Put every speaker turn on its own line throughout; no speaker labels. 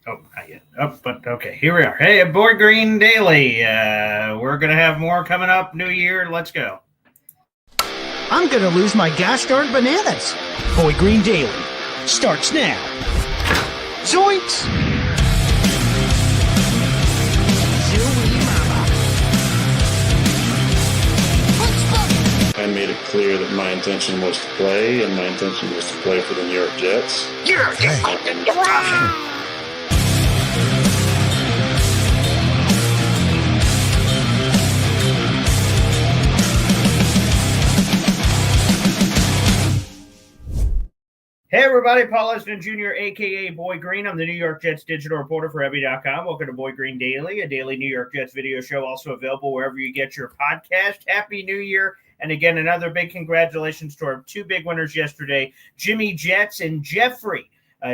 Oh, not yet. Oh, but okay, here we are. Hey, Boy Green Daily. We're going to have more coming up. New year. Let's go.
I'm gonna lose my gosh darn bananas. Boy Green Daily starts now. Zoinks!
I made it clear that my intention was to play, and my intention was to play for the New York Jets.
You're fucking wrong!
Hey, everybody. Paul Eston Jr., a.k.a. Boy Green. I'm the New York Jets digital reporter for Ebby.com. Welcome to Boy Green Daily, a daily New York Jets video show, also available wherever you get your podcast. Happy New Year. And again, another big congratulations to our two big winners yesterday, Jimmy Jets and Jeffrey.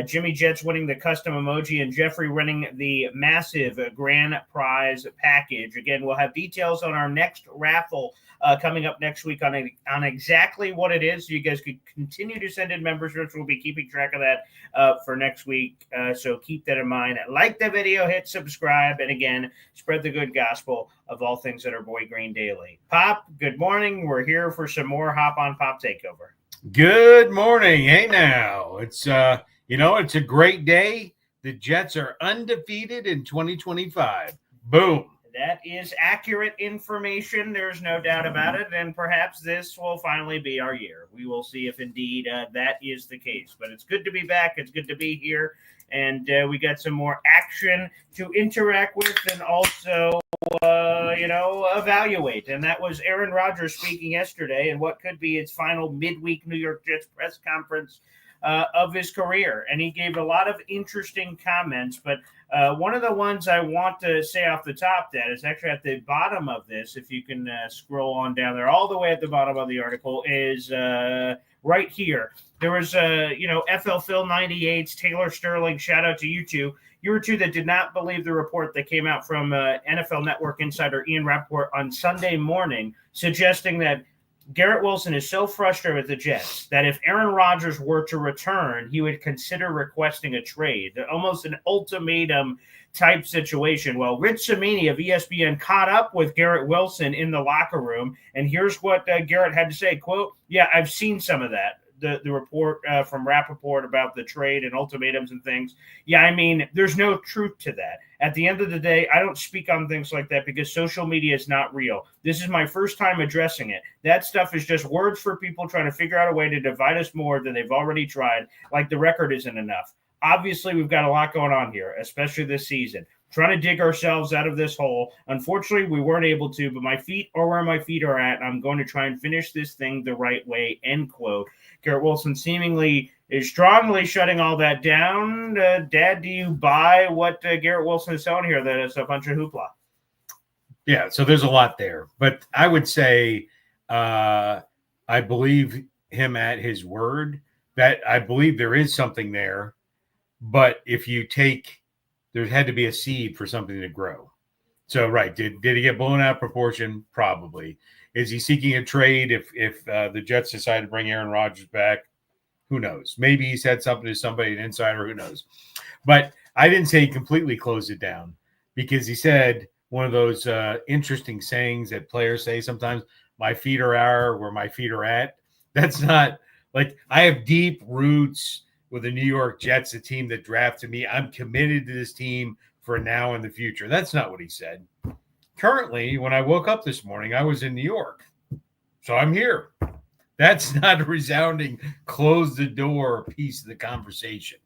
Jimmy Jets winning the custom emoji and Jeffrey winning the massive grand prize package. Again, we'll have details on our next raffle coming up next week on exactly what it is. So you guys could continue to send in memberships. We'll be keeping track of that for next week. So keep that in mind. Like the video, hit subscribe, and again, spread the good gospel of all things that are Boy Green Daily. Pop, good morning. We're here for some more Hop on Pop takeover.
Good morning. Hey, now it's it's a great day. The Jets are undefeated in 2025. Boom.
That is accurate information. There's no doubt about it. And perhaps this will finally be our year. We will see if indeed that is the case. But it's good to be back. It's good to be here. And we got some more action to interact with and also, evaluate. And that was Aaron Rodgers speaking yesterday in what could be his final midweek New York Jets press conference of his career. And he gave a lot of interesting comments, but one of the ones I want to say off the top that is actually at the bottom of this, if you can scroll on down there, all the way at the bottom of the article is right here. There was, FL Phil 98's Taylor Sterling, shout out to you two. You were two that did not believe the report that came out from NFL Network insider Ian Rappaport on Sunday morning, suggesting that Garrett Wilson is so frustrated with the Jets that if Aaron Rodgers were to return, he would consider requesting a trade, almost an ultimatum type situation. Well, Rich Cimini of ESPN caught up with Garrett Wilson in the locker room, and here's what Garrett had to say, quote, "Yeah, I've seen some of that. The report from Rappaport about the trade and ultimatums and things. Yeah, I mean, there's no truth to that. At the end of the day, I don't speak on things like that because social media is not real. This is my first time addressing it. That stuff is just words for people trying to figure out a way to divide us more than they've already tried, like the record isn't enough. Obviously, we've got a lot going on here, especially this season. Trying to dig ourselves out of this hole. Unfortunately, we weren't able to, but my feet are where my feet are at. And I'm going to try and finish this thing the right way," end quote. Garrett Wilson seemingly is strongly shutting all that down. Dad, do you buy what Garrett Wilson is saying here, that it's a bunch of hoopla?
Yeah, so there's a lot there. But I would say I believe him at his word, that I believe there is something there. But if you take – there had to be a seed for something to grow. So, right, did he get blown out of proportion? Probably. Is he seeking a trade if the Jets decide to bring Aaron Rodgers back? Who knows? Maybe he said something to somebody, an insider, who knows? But I didn't say he completely closed it down, because he said one of those interesting sayings that players say sometimes, my feet are where my feet are at. That's not like, I have deep roots with the New York Jets, a team that drafted me. I'm committed to this team for now and the future. That's not what he said. Currently, when I woke up this morning, I was in New York. So I'm here. That's not a resounding close the door piece of the conversation.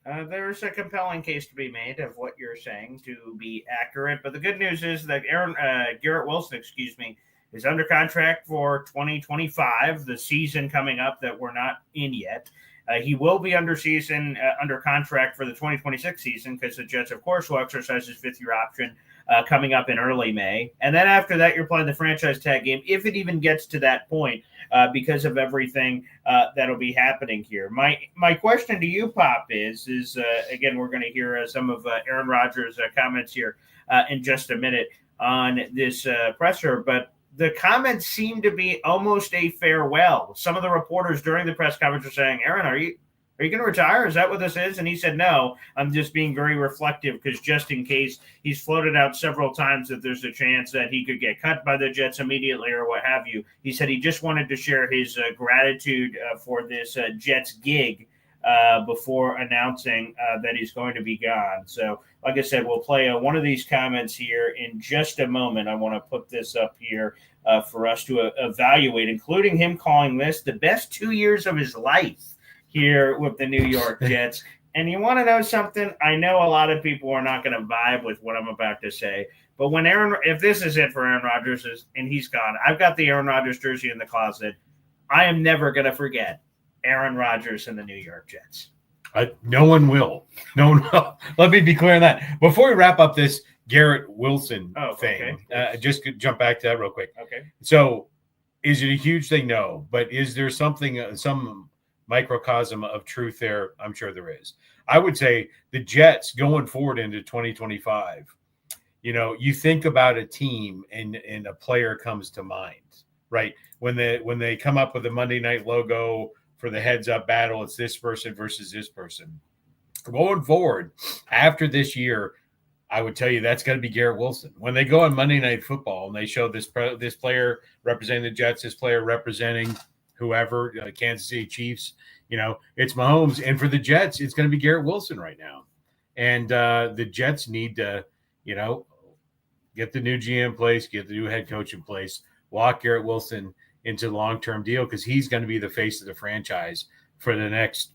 There's a compelling case to be made of what you're saying to be accurate. But the good news is that Garrett Wilson, is under contract for 2025, the season coming up that we're not in yet. He will be under contract for the 2026 season because the Jets, of course, will exercise his fifth-year option coming up in early May. And then after that, you're playing the franchise tag game, if it even gets to that point, because of everything that'll be happening here. My question to you, Pop, is again, we're going to hear some of Aaron Rodgers' comments here in just a minute on this presser, but the comments seem to be almost a farewell. Some of the reporters during the press conference are saying, Aaron, are you Are you going to retire? Is that what this is? And he said, no, I'm just being very reflective because just in case, he's floated out several times that there's a chance that he could get cut by the Jets immediately or what have you. He said he just wanted to share his gratitude for this Jets gig before announcing that he's going to be gone. So, like I said, we'll play one of these comments here in just a moment. I want to put this up here for us to evaluate, including him calling this the best 2 years of his life here with the New York Jets. And you want to know something? I know a lot of people are not going to vibe with what I'm about to say, but if this is it for Aaron Rodgers and he's gone, I've got the Aaron Rodgers jersey in the closet. I am never going to forget Aaron Rodgers and the New York Jets.
No one will. No one will. Let me be clear on that. Before we wrap up this Garrett Wilson thing, just jump back to that real quick.
Okay.
So is it a huge thing? No. But is there something, some microcosm of truth there? I'm sure there is. I would say the Jets going forward into 2025, you think about a team and a player comes to mind, right? When they come up with a Monday night logo for the heads up battle, it's this person versus this person. Going forward, after this year, I would tell you that's going to be Garrett Wilson. When they go on Monday Night Football and they show this player representing the Jets, this player representing whoever, Kansas City Chiefs, it's Mahomes. And for the Jets, it's going to be Garrett Wilson right now. And the Jets need to, get the new GM in place, get the new head coach in place, lock Garrett Wilson into a long-term deal because he's going to be the face of the franchise for the next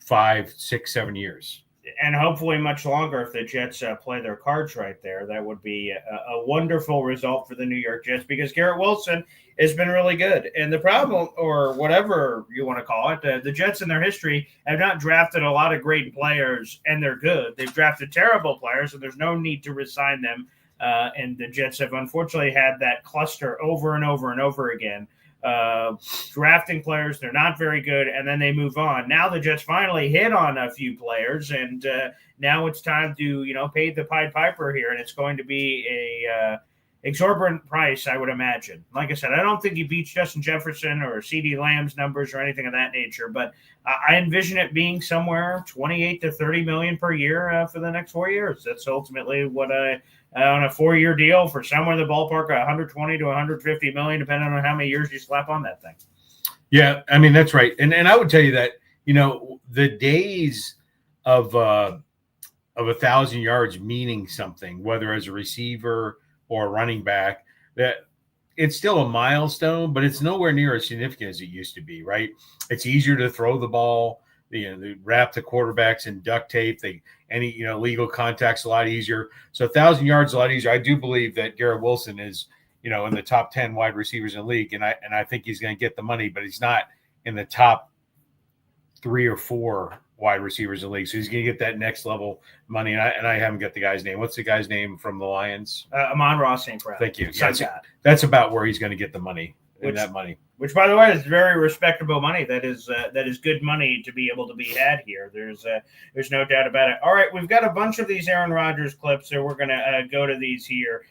5, 6, 7 years.
And hopefully much longer if the Jets play their cards right there. That would be a wonderful result for the New York Jets because Garrett Wilson has been really good. And the problem, or whatever you want to call it, the Jets in their history have not drafted a lot of great players, and they're good. They've drafted terrible players, and there's no need to resign them. And the Jets have unfortunately had that cluster over and over and over again. Drafting players, they're not very good, and then they move on. Now the Jets finally hit on a few players, and now it's time to pay the Pied Piper here, and it's going to be a exorbitant price, I would imagine. Like I said, I don't think he beats Justin Jefferson or CeeDee Lamb's numbers or anything of that nature, but I envision it being somewhere 28 to 30 million per year for the next 4 years. That's ultimately what on a 4-year deal for somewhere in the ballpark of 120 to 150 million, depending on how many years you slap on that thing.
Yeah, I mean, that's right. And I would tell you that, the days of 1,000 yards meaning something, whether as a receiver or a running back, that it's still a milestone, but it's nowhere near as significant as it used to be, right? It's easier to throw the ball. They wrap the quarterbacks in duct tape. Any legal contact's a lot easier. So 1,000 yards a lot easier. I do believe that Garrett Wilson is, in the top 10 wide receivers in the league, and I think he's going to get the money, but he's not in the top 3 or 4 wide receivers in the league. So he's going to get that next level money. And I haven't got the guy's name. What's the guy's name from the Lions?
Amon-Ra St. Brown.
Thank you. Yeah, that's about where he's going to get the money. Which, by the way, is very respectable money. That is good money to be able to be had here. There's no doubt about it. All right, we've got a bunch of these Aaron Rodgers clips, so we're going to go to these here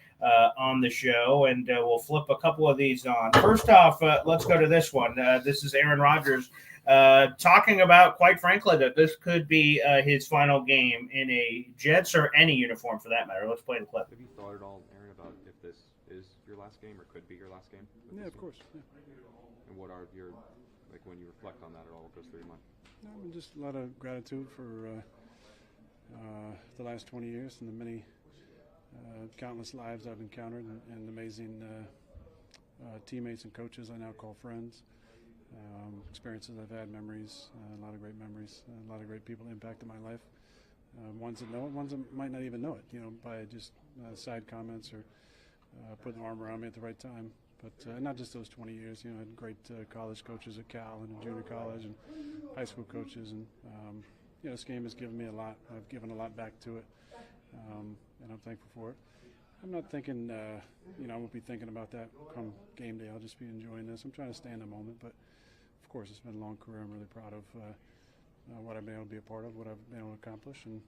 on the show, and we'll flip a couple of these on. First off, let's go to this one. This is Aaron Rodgers talking about, quite frankly, that this could be his final game in a Jets or any uniform for that matter. Let's play the clip.
Have you thought at all, Aaron, about if this is your last game or could be your last game?
Yeah, of course. Yeah.
And what are your, when you reflect on that at all, what goes through your mind?
Just a lot of gratitude for the last 20 years and the many countless lives I've encountered and amazing teammates and coaches I now call friends. Experiences I've had, memories, a lot of great memories, a lot of great people impacted my life. Ones that know it, ones that might not even know it, by just side comments or putting an arm around me at the right time. But not just those 20 years, I had great college coaches at Cal and in junior college and high school coaches. And, this game has given me a lot. I've given a lot back to it, and I'm thankful for it. I'm not thinking, I won't be thinking about that come game day. I'll just be enjoying this. I'm trying to stay in the moment, but of course, it's been a long career. I'm really proud of what I've been able to be a part of, what I've been able to accomplish, and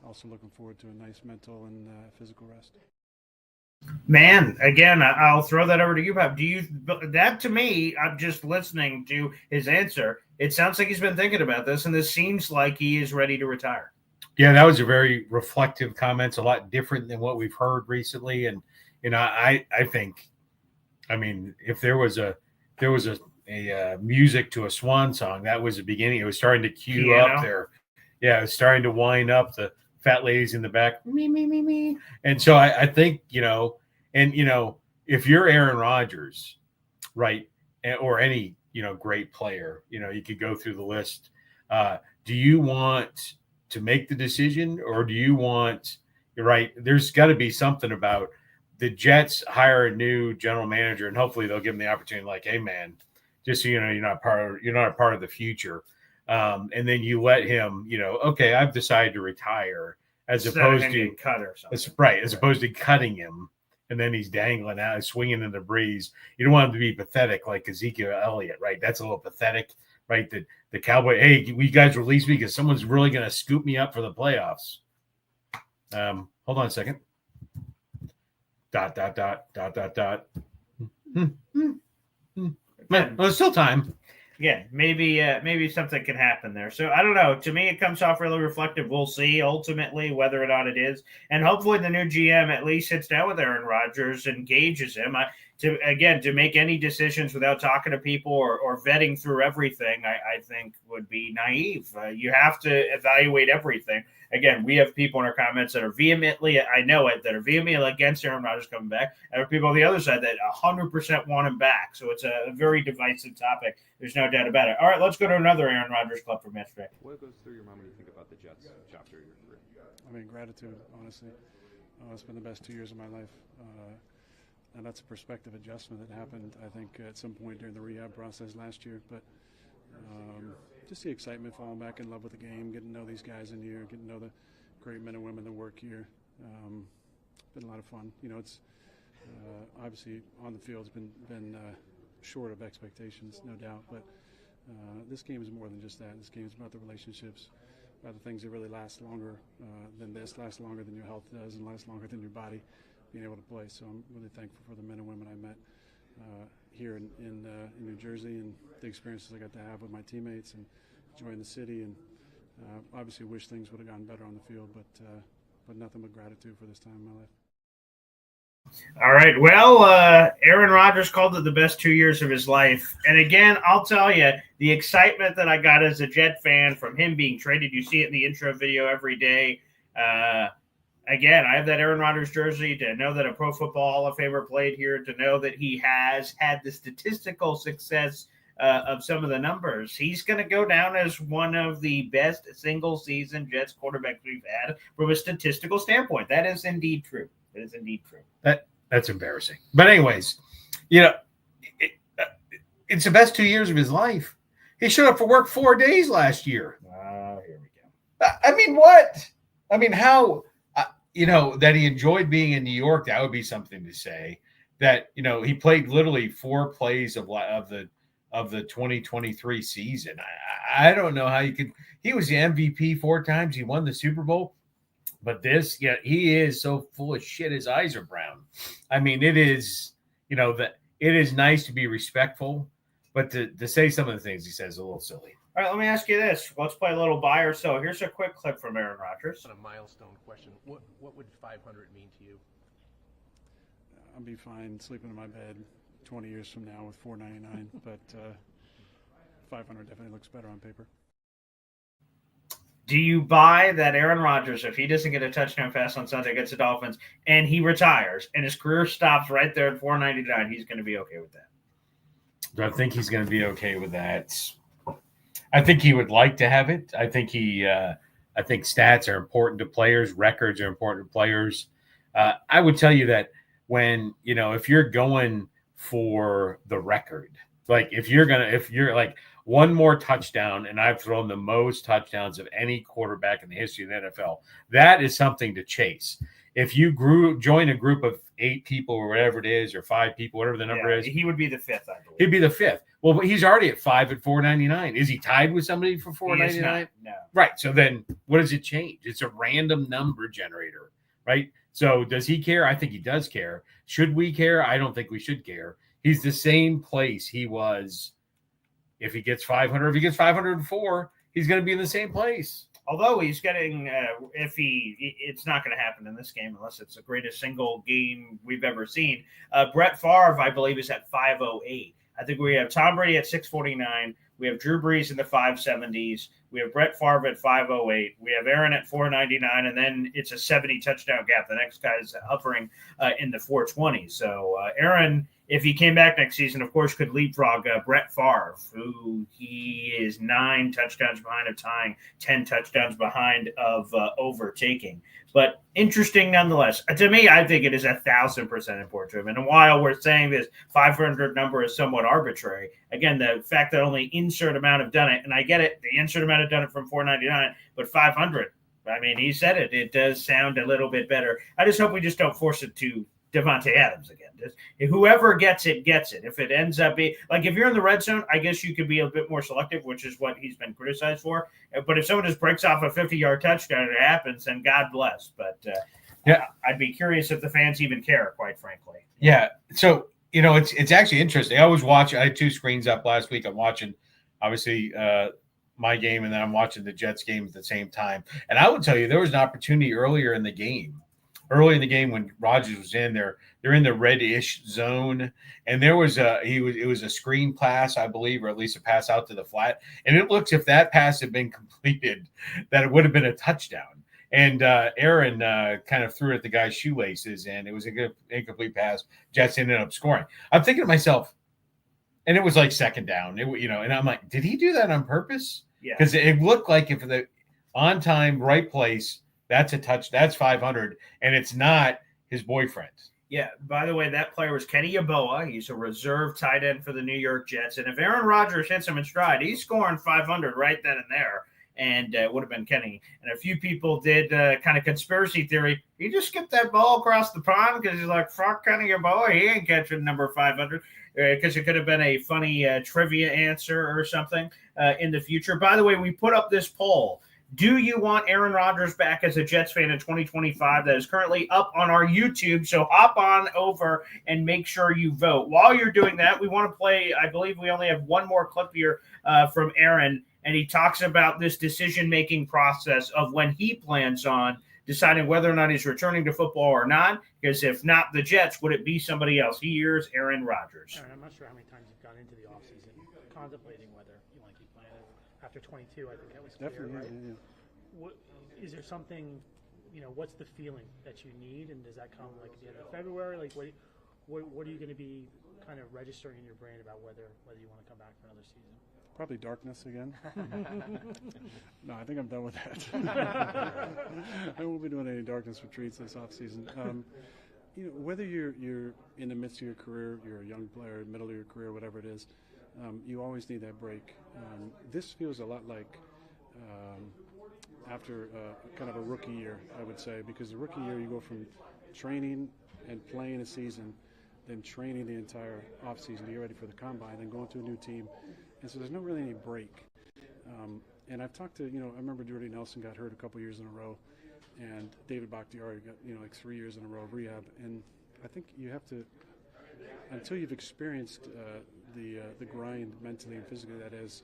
also looking forward to a nice mental and physical rest.
Man, again, I'll throw that over to you, Bob. That to me, I'm just listening to his answer. It sounds like he's been thinking about this, and this seems like he is ready to retire.
Yeah, that was a very reflective comments, a lot different than what we've heard recently. And, I think, I mean, if there was a music to a swan song, that was the beginning. It was starting to cue up there. Yeah, it was starting to wind up the fat ladies in the back, me, me, me, me. And so I think, if you're Aaron Rodgers, right, or any, great player, you could go through the list. Do you want to make the decision, or do you want, right, there's got to be something about the Jets hire a new general manager, and hopefully they'll give him the opportunity, like, hey, man, just so you know, you're not a part of the future. And then you let him, okay, I've decided to retire, as opposed to
cut or something.
Right, as opposed to cutting him, and then he's dangling out, swinging in the breeze. You don't want him to be pathetic like Ezekiel Elliott, right? That's a little pathetic, right? The Cowboy, hey, you guys release me because someone's really going to scoop me up for the playoffs. Hold on a second. ... Well, there's still time.
Yeah, maybe something can happen there. So I don't know. To me, it comes off really reflective. We'll see ultimately whether or not it is, and hopefully the new GM at least sits down with Aaron Rodgers, engages him to make any decisions without talking to people or vetting through everything. I think would be naive. You have to evaluate everything. Again, we have people in our comments that are vehemently, I know it, that are vehemently against Aaron Rodgers coming back. And there are people on the other side that 100% want him back. So it's a very divisive topic. There's no doubt about it. All right, let's go to another Aaron Rodgers clip from yesterday.
What goes through your mind when you think about the Jets chapter of your career?
I mean, gratitude, honestly. It's been the best 2 years of my life. And that's a perspective adjustment that happened, I think, at some point during the rehab process last year. But just the excitement, falling back in love with the game, getting to know these guys in here, getting to know the great men and women that work here. Been a lot of fun. It's obviously on the field, it's been short of expectations, no doubt. But this game is more than just that. This game is about the relationships, about the things that really last longer than this, last longer than your health does, and last longer than your body being able to play. So I'm really thankful for the men and women I met here in New Jersey, and the experiences I got to have with my teammates and enjoying the city. And obviously wish things would have gotten better on the field, but nothing but gratitude for this time in my life.
All right. Well, Aaron Rodgers called it the best 2 years of his life. And again, I'll tell you, the excitement that I got as a Jet fan from him being traded, you see it in the intro video every day. Again, I have that Aaron Rodgers jersey, to know that a Pro Football Hall of Famer played here, to know that he has had the statistical success of some of the numbers. He's going to go down as one of the best single-season Jets quarterbacks we've had from a statistical standpoint. That is indeed true. It is indeed true.
That's embarrassing. But anyways, it's the best 2 years of his life. He showed up for work 4 days last year.
Here we go.
I mean, what? I mean, how? That he enjoyed being in New York, that would be something to say. That, he played literally 4 plays of the 2023 season. I don't know how you could. He was the MVP 4 times. He won the Super Bowl. But he is so full of shit. His eyes are brown. I mean, it is, that it is nice to be respectful, but to say some of the things he says is a little silly.
All right, let me ask you this. Let's play a little buy or sell. Here's a quick clip from Aaron Rodgers.
On a milestone question, what would 500 mean to you?
I'll be fine sleeping in my bed 20 years from now with $4.99, but 500 definitely looks better on paper.
Do you buy that Aaron Rodgers, if he doesn't get a touchdown pass on Sunday against the Dolphins, and he retires, and his career stops right there at $4.99, he's going to be okay with that?
Do I think he's going to be okay with that? I think he would like to have it. I think I think stats are important to players. Records are important to players. I would tell you that when, if you're going for the record, like if you're like one more touchdown, and I've thrown the most touchdowns of any quarterback in the history of the NFL, that is something to chase. If you join a group of 8 people or whatever it is, or 5 people, whatever the number is,
he would be the 5th, I believe.
He'd be the 5th. Well, but he's already at 5 at $4.99. Is he tied with somebody for $4.99?
No.
Right. So then what does it change? It's a random number generator, right? So does he care? I think he does care. Should we care? I don't think we should care. He's the same place he was if he gets 500. If he gets 504, he's going to be in the same place.
Although he's getting, it's not going to happen in this game unless it's the greatest single game we've ever seen. Brett Favre, I believe, is at 508. I think we have Tom Brady at 649. We have Drew Brees in the 570s. We have Brett Favre at 508. We have Aaron at 499, and then it's a 70 touchdown gap. The next guy is hovering in the 420s. So Aaron, if he came back next season, of course, could leapfrog Brett Favre, who he is 9 touchdowns behind of tying, 10 touchdowns behind of overtaking. But interesting nonetheless. To me, I think it is 1,000% important to him. And while we're saying this 500 number is somewhat arbitrary, again, the fact that only insert amount have done it, and I get it, the insert amount have done it from 499, but 500, I mean, he said it. It does sound a little bit better. I just hope we just don't force it to Devontae Adams again. Just, whoever gets it, gets it. If it ends up being like if you're in the red zone, I guess you could be a bit more selective, which is what he's been criticized for. But if someone just breaks off a 50-yard touchdown and it happens, then God bless. But I'd be curious if the fans even care, quite frankly.
Yeah. So it's actually interesting. I was watching. I had 2 screens up last week. I'm watching, obviously, my game, and then I'm watching the Jets game at the same time. And I would tell you, there was an opportunity early in the game when Rodgers was in there. They're in the red-ish zone, and there was it was a screen pass, I believe, or at least a pass out to the flat. And it looks, if that pass had been completed, that it would have been a touchdown. And Aaron kind of threw it at the guy's shoelaces, and it was a good incomplete pass. Jets ended up scoring. I'm thinking to myself, and it was like second down, and I'm like, did he do that on purpose?
Yeah,
because it looked like if the on time, right place, that's a touch. That's 500, and it's not his boyfriend.
Yeah, by the way, that player was Kenny Yeboah. He's a reserve tight end for the New York Jets. And if Aaron Rodgers hits him in stride, he's scoring 500 right then and there. And it would have been Kenny. And a few people did kind of conspiracy theory. He just skipped that ball across the pond because he's like, fuck Kenny Yeboah. He ain't catching number 500. Because it could have been a funny trivia answer or something in the future. By the way, we put up this poll. Do you want Aaron Rodgers back as a Jets fan in 2025? That is currently up on our YouTube. So hop on over and make sure you vote. While you're doing that, we want to play, I believe we only have one more clip here from Aaron. And he talks about this decision-making process of when he plans on deciding whether or not he's returning to football or not. Because if not the Jets, would it be somebody else? Here's Aaron Rodgers.
Aaron, I'm not sure how many times you've gone into the offseason contemplating whether you want to keep playing. After 22, I think that was clear,
Definitely,
right?
yeah.
What, is there something, what's the feeling that you need, and does that come like at the end of February? Like, what are you going to be kind of registering in your brain about whether you want to come back for another season?
Probably darkness again. No, I think I'm done with that. I won't be doing any darkness retreats this offseason. Whether you're in the midst of your career, you're a young player, middle of your career, whatever it is, you always need that break. This feels a lot like after kind of a rookie year, I would say, because the rookie year you go from training and playing a season, then training the entire offseason to get ready for the combine, then going to a new team. And so there's not really any break. And I've talked to, I remember Jordy Nelson got hurt a couple years in a row, and David Bakhtiari got, like 3 years in a row of rehab. And I think you have to, until you've experienced the grind mentally and physically, that is,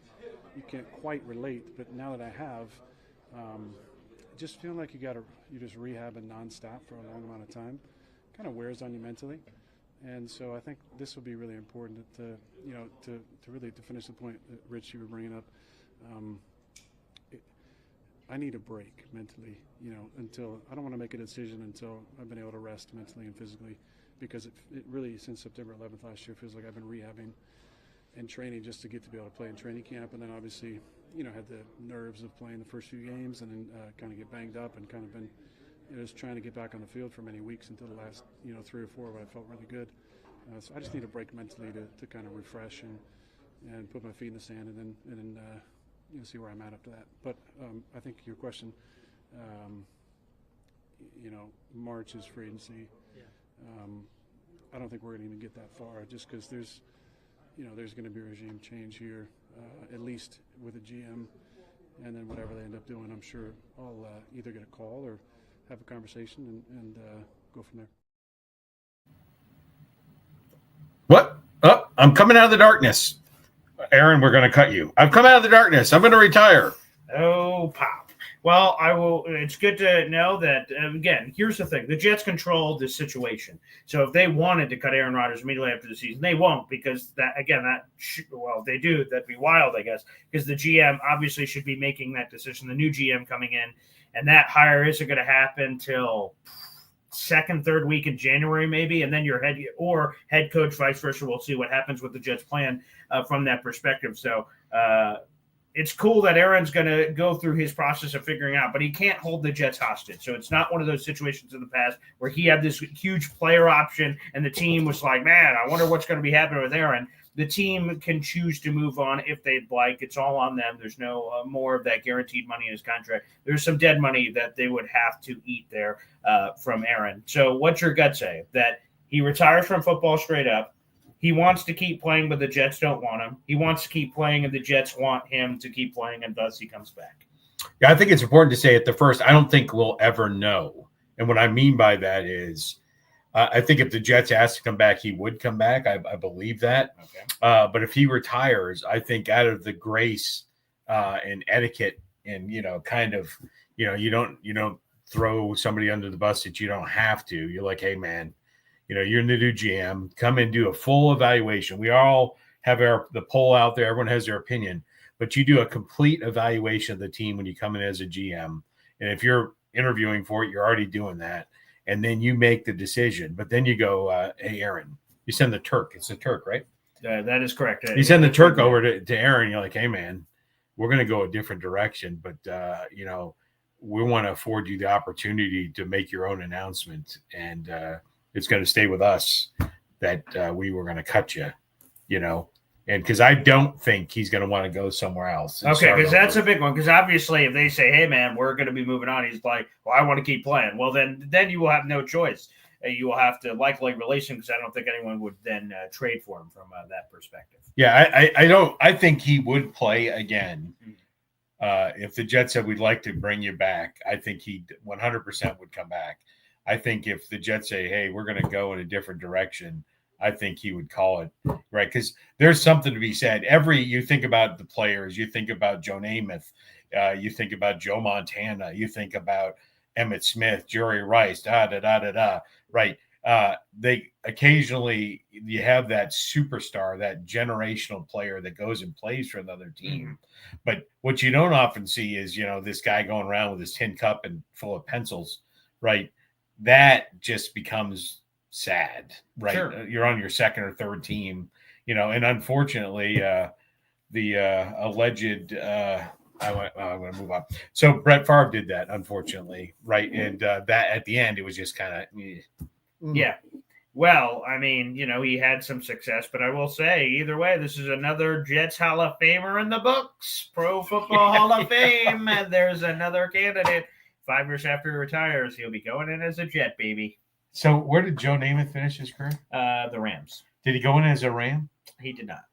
you can't quite relate. But now that I have, just feeling like you're just rehabbing nonstop for a long amount of time, kind of wears on you mentally. And so I think this will be really important to really finish the point that Rich, you were bringing up. I need a break mentally, until I don't want to make a decision until I've been able to rest mentally and physically, because it really, since September 11th last year, feels like I've been rehabbing and training just to get to be able to play in training camp. And then obviously, had the nerves of playing the first few games and then kind of get banged up and kind of been just trying to get back on the field for many weeks until the last 3 or 4 where I felt really good. So I just need a break mentally to kind of refresh and put my feet in the sand and then see where I'm at after that. But I think your question, March is free agency.
Yeah.
I don't think we're going to even get that far, just because there's going to be a regime change here, at least with a GM, and then whatever they end up doing, I'm sure I'll either get a call or have a conversation and go from there.
What? Oh, I'm coming out of the darkness. Aaron, we're going to cut you. I've come out of the darkness. I'm going to retire.
Oh, pop. Well, I will. It's good to know that. Again, here's the thing: the Jets control this situation. So if they wanted to cut Aaron Rodgers immediately after the season, they won't, because if they do, that'd be wild, I guess. Because the GM obviously should be making that decision. The new GM coming in, and that hire isn't going to happen till second, third week in January, maybe, and then your head coach, vice versa. We'll see what happens with the Jets' plan from that perspective. So. It's cool that Aaron's going to go through his process of figuring out, but he can't hold the Jets hostage. So it's not one of those situations in the past where he had this huge player option and the team was like, man, I wonder what's going to be happening with Aaron. The team can choose to move on if they'd like. It's all on them. There's no more of that guaranteed money in his contract. There's some dead money that they would have to eat there from Aaron. So what's your gut say? That he retires from football straight up. He wants to keep playing, but the Jets don't want him. He wants to keep playing, and the Jets want him to keep playing, and thus he comes back.
Yeah, I think it's important to say at the first, I don't think we'll ever know. And what I mean by that is I think if the Jets asked to come back, he would come back. I believe that.
Okay.
But if he retires, I think out of the grace and etiquette and, you don't throw somebody under the bus that you don't have to. You're like, hey, man, you're the new GM. Come and do a full evaluation. We all have the poll out there. Everyone has their opinion, but you do a complete evaluation of the team when you come in as a GM. And if you're interviewing for it, you're already doing that. And then you make the decision. But then you go, hey, Aaron, you send the Turk. It's the Turk, right?
That is correct.
You send the Turk over to Aaron. You're like, hey, man, we're going to go a different direction. But, we want to afford you the opportunity to make your own announcement. And, it's going to stay with us that we were going to cut you, and because I don't think he's going to want to go somewhere else.
Okay, because that's a big one. Because obviously, if they say, "Hey, man, we're going to be moving on," he's like, "Well, I want to keep playing." Well, then you will have no choice. You will have to likely release him, because I don't think anyone would then trade for him from that perspective.
Yeah, I don't. I think he would play again. If the Jets said, we'd like to bring you back, I think he 100% would come back. I think if the Jets say, hey, we're going to go in a different direction, I think he would call it, right? Because there's something to be said. You think about the players, you think about Joe Namath, you think about Joe Montana, you think about Emmitt Smith, Jerry Rice, right? They occasionally, you have that superstar, that generational player that goes and plays for another team. Mm-hmm. But what you don't often see is, this guy going around with his tin cup and full of pencils, right? That just becomes sad, right?
Sure.
You're on your second or third team, and unfortunately, the alleged, I'm going to move on. So Brett Favre did that, unfortunately, right? And that at the end, it was just kind of,
yeah. Well, I mean, he had some success, but I will say, either way, this is another Jets Hall of Famer in the books, Pro Football Hall of Fame, and there's another candidate. 5 years after he retires, he'll be going in as a Jet, baby.
So where did Joe Namath finish his career?
The Rams.
Did he go in as a Ram?
He did not.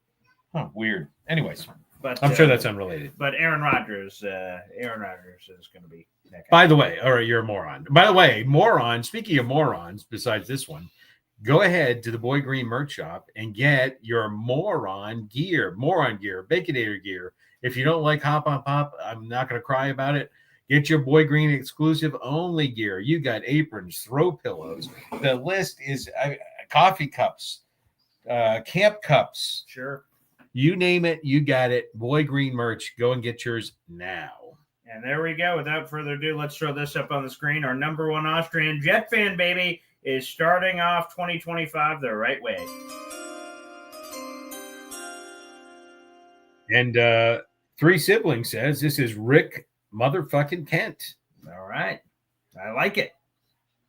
Oh, weird. Anyways,
but
I'm sure that's unrelated.
But Aaron Rodgers is going to be that guy.
By the way, all right, you're a moron. By the way, moron, speaking of morons, besides this one, go ahead to the Boy Green merch shop and get your moron gear, Baconator gear. If you don't like Hop on Pop, I'm not going to cry about it. Get your Boy Green exclusive only gear. You got aprons, throw pillows. The list is coffee cups, camp cups.
Sure.
You name it, you got it. Boy Green merch. Go and get yours now.
And there we go. Without further ado, let's throw this up on the screen. Our number one Austrian Jet fan, baby, is starting off 2025 the right way.
And Three Siblings says this is Rick motherfucking Kent.
All right. I like it.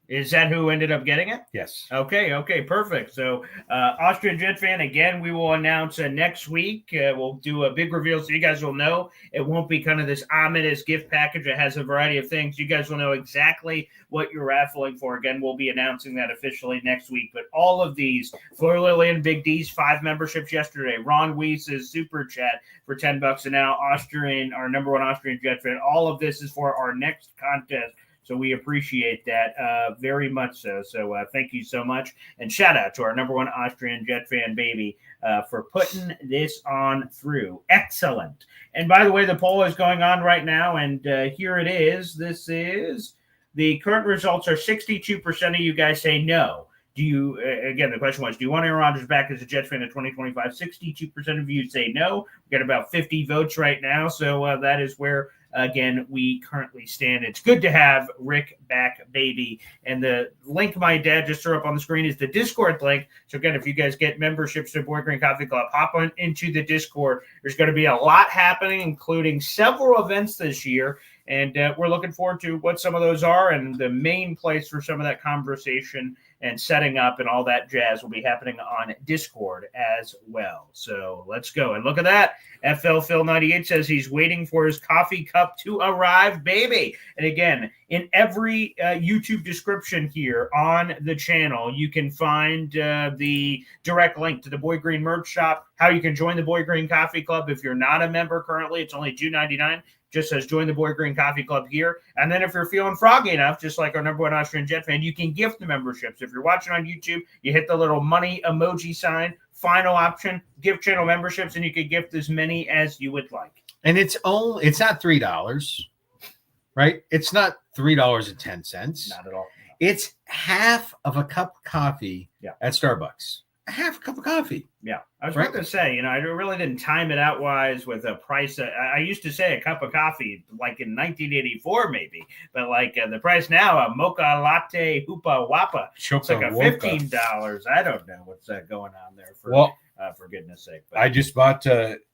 Is that who ended up getting it?
Yes.
Okay, perfect. So, Austrian Jet fan, again, we will announce next week. We'll do a big reveal so you guys will know. It won't be kind of this ominous gift package. It has a variety of things. You guys will know exactly what you're raffling for. Again, we'll be announcing that officially next week. But all of these, Fleur Lillian, Big D's 5 memberships yesterday. Ron Weiss's super chat for $10. And now our number one Austrian Jet fan. All of this is for our next contest So we appreciate that very much so. So thank you so much. And shout out to our number one Austrian Jet fan baby for putting this on through. Excellent. And by the way, the poll is going on right now. And here it is. This is the current results are 62% of you guys say no. Do you, again, the question was, do you want Aaron Rodgers back as a Jets fan in 2025? 62% of you say no. We got about 50 votes right now. So that is where, again, we currently stand. It's good to have Rick back, baby. And the link my dad just threw up on the screen is the Discord link. So, again, if you guys get memberships to Boy Green Coffee Club, hop on into the Discord. There's going to be a lot happening, including several events this year. And we're looking forward to what some of those are. And the main place for some of that conversation and setting up and all that jazz will be happening on Discord as well. So let's go. And look at that. FL Phil 98 says he's waiting for his coffee cup to arrive, baby. And again, in every YouTube description here on the channel, you can find the direct link to the Boy Green merch shop, how you can join the Boy Green Coffee Club. If you're not a member currently, it's only $2.99. Just says join the Boy Green Coffee Club here. And then if you're feeling froggy enough, just like our number one Austrian Jet fan, you can gift the memberships. If you're watching on YouTube, you hit the little money emoji sign, final option, gift channel memberships, and you can gift as many as you would like.
And it's not $3, right? It's not $3.10.
Not at all.
It's half of a cup of coffee at Starbucks. A half a cup of coffee.
Yeah. I was about to say, I really didn't time it out wise with a price. I used to say a cup of coffee like in 1984, maybe, but like the price now, a mocha latte hoopa wappa. It's like a $15. I don't know what's going on there for goodness sake. But.
I just bought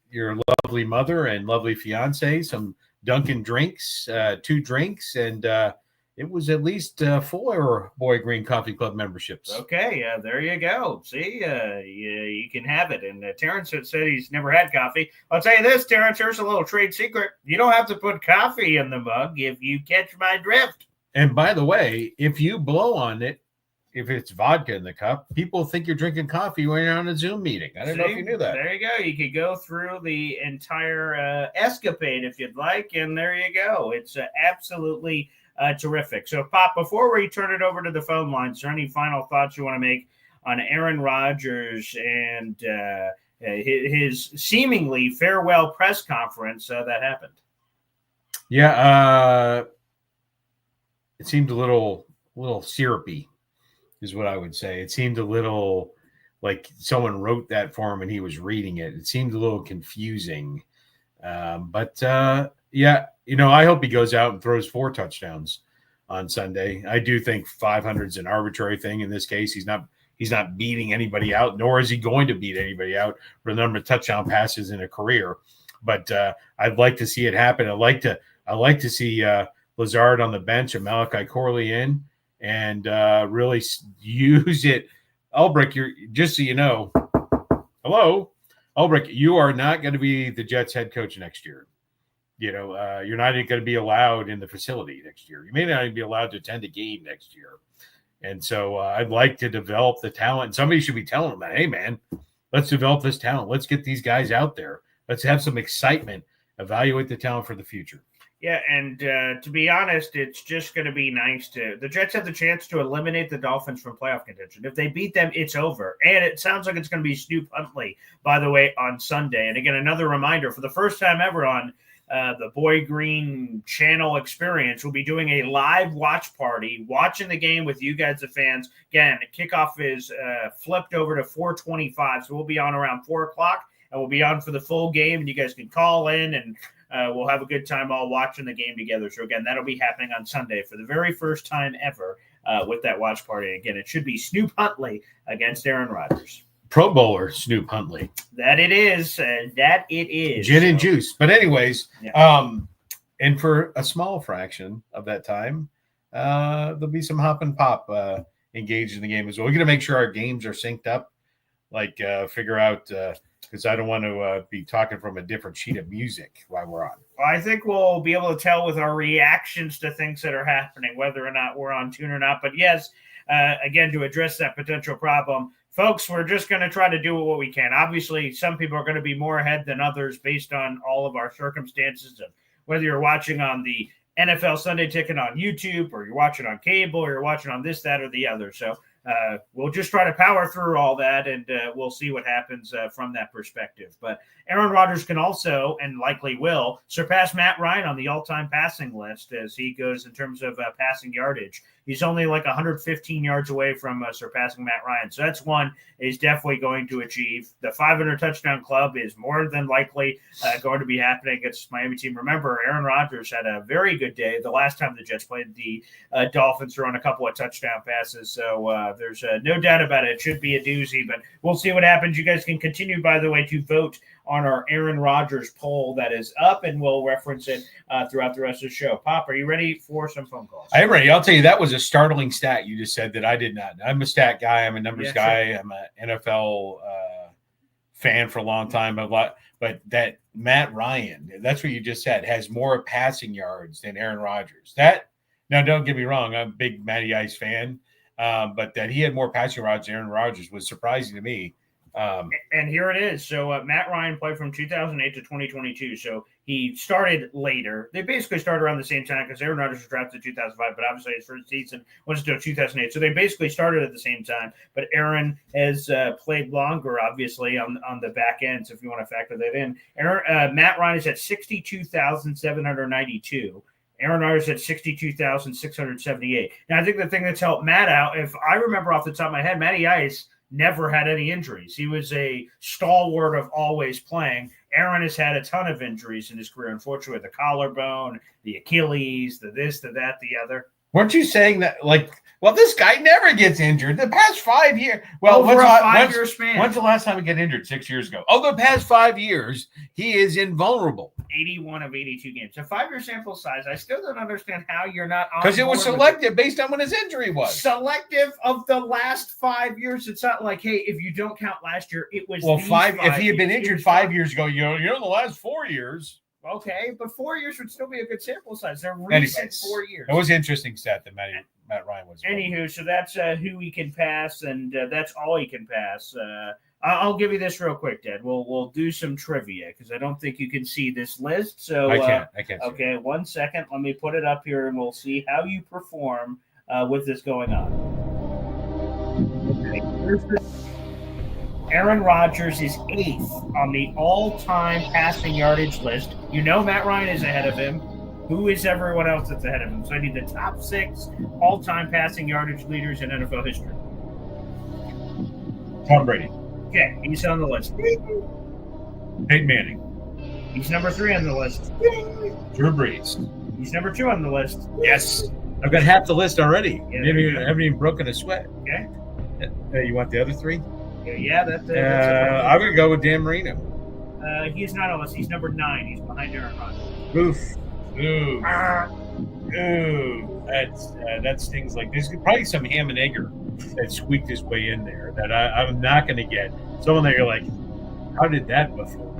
your lovely mother and lovely fiance some Dunkin' drinks, 2 drinks, and it was at least 4 Boy Green Coffee Club memberships.
Okay, there you go. See, you can have it. And Terrence said he's never had coffee. I'll tell you this, Terrence, here's a little trade secret. You don't have to put coffee in the mug if you catch my drift.
And by the way, if you blow on it, if it's vodka in the cup, people think you're drinking coffee when you're on a Zoom meeting. I don't know if you knew that.
There you go. You could go through the entire escapade if you'd like, and there you go. It's absolutely terrific. So, Pop, before we turn it over to the phone lines, is there any final thoughts you want to make on Aaron Rodgers and his seemingly farewell press conference that happened?
Yeah, it seemed a little syrupy, is what I would say. It seemed a little like someone wrote that for him and he was reading it. It seemed a little confusing. But I hope he goes out and throws 4 touchdowns on Sunday. I do think 500 is an arbitrary thing in this case. He's not beating anybody out, nor is he going to beat anybody out for the number of touchdown passes in a career. But I'd like to see it happen. I like to see Lazard on the bench and Malachi Corley in and really use it. Ulbrich, just so you know, hello, Ulbrich, you are not going to be the Jets head coach next year. You're not going to be allowed in the facility next year. You may not even be allowed to attend a game next year. And so I'd like to develop the talent. Somebody should be telling them that, hey, man, let's develop this talent. Let's get these guys out there. Let's have some excitement. Evaluate the talent for the future.
Yeah, and to be honest, it's just going to be nice the Jets have the chance to eliminate the Dolphins from playoff contention. If they beat them, it's over. And it sounds like it's going to be Snoop Huntley, by the way, on Sunday. And again, another reminder, for the first time ever on the Boy Green channel experience, we'll be doing a live watch party, watching the game with you guys, the fans. Again, kickoff is flipped over to 4:25, so we'll be on around 4 o'clock, and we'll be on for the full game, and you guys can call in, and we'll have a good time all watching the game together. So, again, that'll be happening on Sunday for the very first time ever with that watch party. Again, it should be Snoop Huntley against Aaron Rodgers.
Pro Bowler Snoop Huntley.
That it is. That it is.
Gin and juice. But anyways, and for a small fraction of that time, there'll be some hop and pop engaged in the game as well. We're going to make sure our games are synced up, figure out because I don't want to be talking from a different sheet of music while we're on.
Well, I think we'll be able to tell with our reactions to things that are happening, whether or not we're on tune or not. But yes, again, to address that potential problem, folks, we're just going to try to do what we can. Obviously, some people are going to be more ahead than others based on all of our circumstances, and whether you're watching on the NFL Sunday Ticket on YouTube, or you're watching on cable, or you're watching on this, that, or the other. So we'll just try to power through all that, and we'll see what happens from that perspective. But Aaron Rodgers can also, and likely will, surpass Matt Ryan on the all-time passing list as he goes in terms of passing yardage. He's only like 115 yards away from surpassing Matt Ryan. So that's one he's definitely going to achieve. The 500 touchdown club is more than likely going to be happening against Miami team. Remember, Aaron Rodgers had a very good day the last time the Jets played the Dolphins, throwing a couple of touchdown passes. So there's no doubt about it. It should be a doozy, but we'll see what happens. You guys can continue, by the way, to vote on our Aaron Rodgers poll that is up, and we'll reference it throughout the rest of the show. Pop, are you ready for some phone calls?
I am ready. I'll tell you, that was a startling stat you just said that I did not. I'm a stat guy. I'm a numbers guy. Sure. I'm an NFL fan for a long time. But that Matt Ryan, that's what you just said, has more passing yards than Aaron Rodgers. Now, don't get me wrong. I'm a big Matty Ice fan, but that he had more passing yards than Aaron Rodgers was surprising to me.
And here it is. So Matt Ryan played from 2008 to 2022. So he started later. They basically started around the same time because Aaron Rodgers was drafted in 2005, but obviously his first season was until 2008. So they basically started at the same time. But Aaron has played longer, obviously, on the back ends, if you want to factor that in. Matt Ryan is at 62,792. Aaron Rodgers at 62,678. Now, I think the thing that's helped Matt out, if I remember off the top of my head, Matty Ice never had any injuries. He was a stalwart of always playing. Aaron has had a ton of injuries in his career, unfortunately, the collarbone, the Achilles, the this, the that, the other.
Weren't you saying that, this guy never gets injured the past 5 years? Well,
over a 5-year span.
When's the last time he got injured? 6 years ago. Oh, the past 5 years, he is invulnerable.
81 of 82 games. A 5-year sample size. I still don't understand how you're not on.
Because it was selective based on when his injury was.
Selective of the last 5 years. It's not like, hey, if you don't count last year, it was
if he had been injured 5 years ago, you're in the last 4 years.
Okay, but 4 years would still be a good sample size. They're recent 4 years.
It was an interesting stat that Matt Ryan was.
Anywho, so that's who he can pass, and that's all he can pass. I'll give you this real quick, Dad. We'll do some trivia because I don't think you can see this list. So
I can't.
Okay, 1 second. Let me put it up here, and we'll see how you perform with this going on. Okay, Aaron Rodgers is 8th on the all-time passing yardage list. You know Matt Ryan is ahead of him. Who is everyone else that's ahead of him? So I need the top 6 all-time passing yardage leaders in NFL history.
Tom Brady.
Okay, he's on the list.
Peyton Manning.
He's number 3 on the list.
Drew Brees.
He's number 2 on the list.
Yes. I've got half the list already.
Yeah,
I haven't even broken a sweat.
Okay.
You want the other 3?
Yeah, that's
I'm going to go with Dan Marino.
He's not on the list. He's number 9. He's behind Aaron Rodgers.
Oof. Ooh. That stings. Like there's probably some ham and egger that squeaked his way in there that I'm not going to get. Someone that you're like, how did that before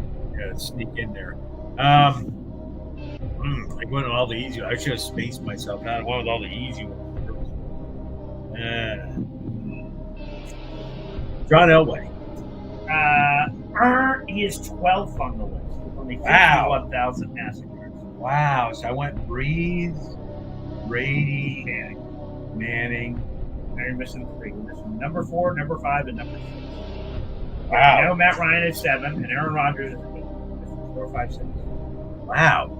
sneak in there? I went on all the easy. I should have spaced myself out. I went with all the easy ones. John Elway.
He is 12th on the list. Only 51,000 passing yards.
Wow. So I went Breeze, Brady, Manning.
Now you're missing 3. You're missing number 4, number 5, and number 6.
Wow.
I know Matt Ryan is 7, and Aaron Rodgers is 8. 4, 5, 6.
Wow.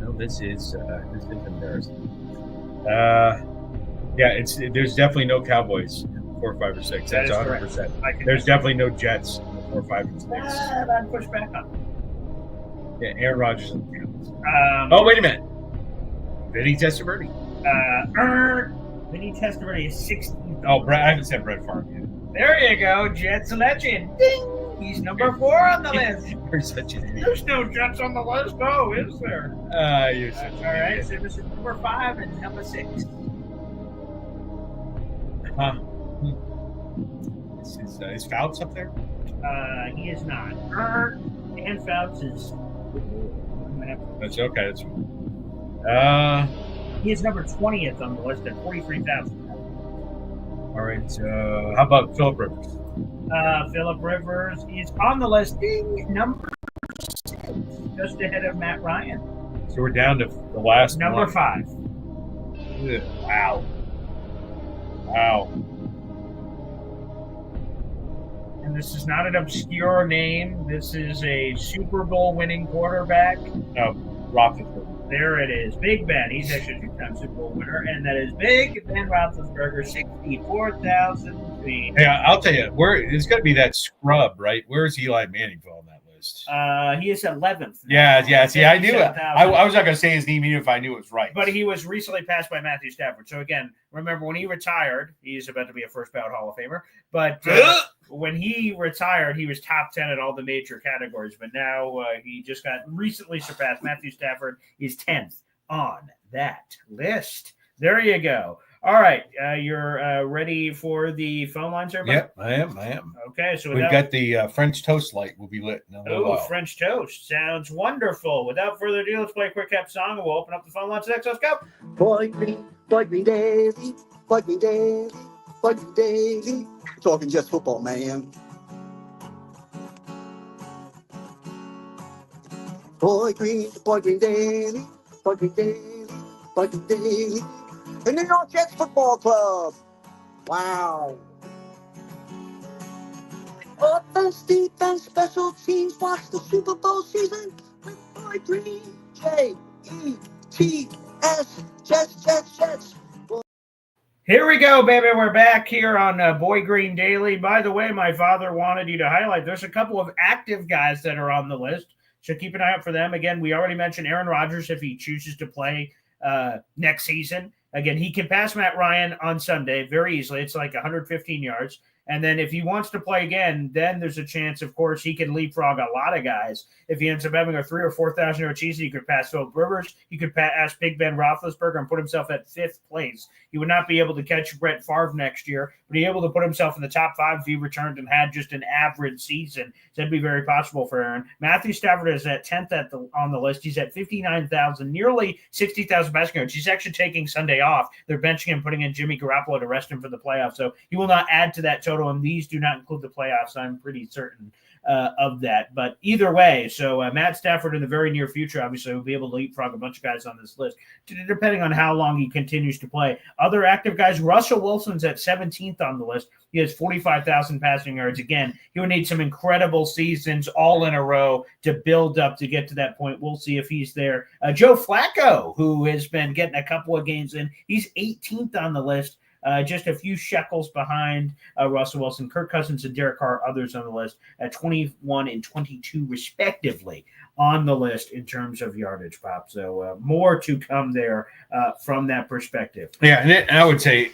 No, this is embarrassing. There's definitely no Cowboys in 4, 5, or 6. That's 100%. There's definitely no Jets in 4, 5, and 6.
I'd push back on.
Yeah, Aaron Rodgers and the Cowboys. Oh, wait a minute. Vinny Testaverde.
Vinny Testaverde is 16th.
Oh, I haven't said Brett Favre yet.
There you go, Jets legend. Ding! He's number 4 on the list.
You're such an idiot.
There's no Jets on the list, is there?
You're such an idiot.
All right, so this is number 5 and number 6.
Is Fouts up there?
He is not. Dan Fouts is.
That's okay. That's fine.
He is number 20th on the list at 43,000.
All right. How about Phillip Rivers?
Phillip Rivers is on the list. Ding, number 6, just ahead of Matt Ryan.
So we're down to the last
Number
one.
5.
Ugh, wow. Wow.
And this is not an obscure name. This is a Super Bowl winning quarterback.
No, Roethlisberger.
There it is. Big Ben. He's actually a 2-time Super Bowl winner. And that is Big Ben Roethlisberger, 64,000 feet.
Yeah, I'll tell you, it's going to be that scrub, right? Where's Eli Manning on that list?
He is 11th.
Yeah. See, I knew it.
57,000.
I was not going to say his name even if I knew it was right.
But he was recently passed by Matthew Stafford. So again, remember when he retired, he's about to be a first ballot Hall of Famer. But when he retired, he was top 10 at all the major categories. But now he just got recently surpassed. Matthew Stafford is 10th on that list. There you go. All right, you're ready for the phone lines, everybody?
Yep, I am.
Okay, so
we've got the French toast light will be lit in a little while.
French toast. Sounds wonderful. Without further ado, let's play a quick cap song, and we'll open up the phone lines next. Let's go.
Boy green daily, boy green daily, boy green daily. Talking just football, man. Boy green daily, boy green daily, boy green daily. The New York Jets Football Club. Wow. Offense, defense, special teams. Watch the Super Bowl season with Boy Green. J-E-T-S. Jets.
Here we go, baby. We're back here on Boy Green Daily. By the way, my father wanted you to highlight there's a couple of active guys that are on the list, so keep an eye out for them. Again, we already mentioned Aaron Rodgers if he chooses to play next season. Again, he can pass Matt Ryan on Sunday very easily. It's like 115 yards. And then if he wants to play again, then there's a chance, of course, he can leapfrog a lot of guys. If he ends up having a 3,000 or 4,000 yard season, he could pass Philip Rivers. He could pass Big Ben Roethlisberger and put himself at 5th place. He would not be able to catch Brett Favre next year, but he'd be able to put himself in the top 5 if he returned and had just an average season. So that'd be very possible for Aaron. Matthew Stafford is at 10th on the list. He's at 59,000, nearly 60,000 passing yards. He's actually taking Sunday off. They're benching him, putting in Jimmy Garoppolo to rest him for the playoffs. So he will not add to that total, and these do not include the playoffs. I'm pretty certain of that. But either way, so Matt Stafford in the very near future, obviously, will be able to leapfrog a bunch of guys on this list, depending on how long he continues to play. Other active guys, Russell Wilson's at 17th on the list. He has 45,000 passing yards. Again, he would need some incredible seasons all in a row to build up to get to that point. We'll see if he's there. Joe Flacco, who has been getting a couple of games in, he's 18th on the list. Just a few shekels behind Russell Wilson, Kirk Cousins, and Derek Carr, others on the list at 21 and 22 respectively on the list in terms of yardage, Pop. So more to come there from that perspective.
Yeah, and I would say,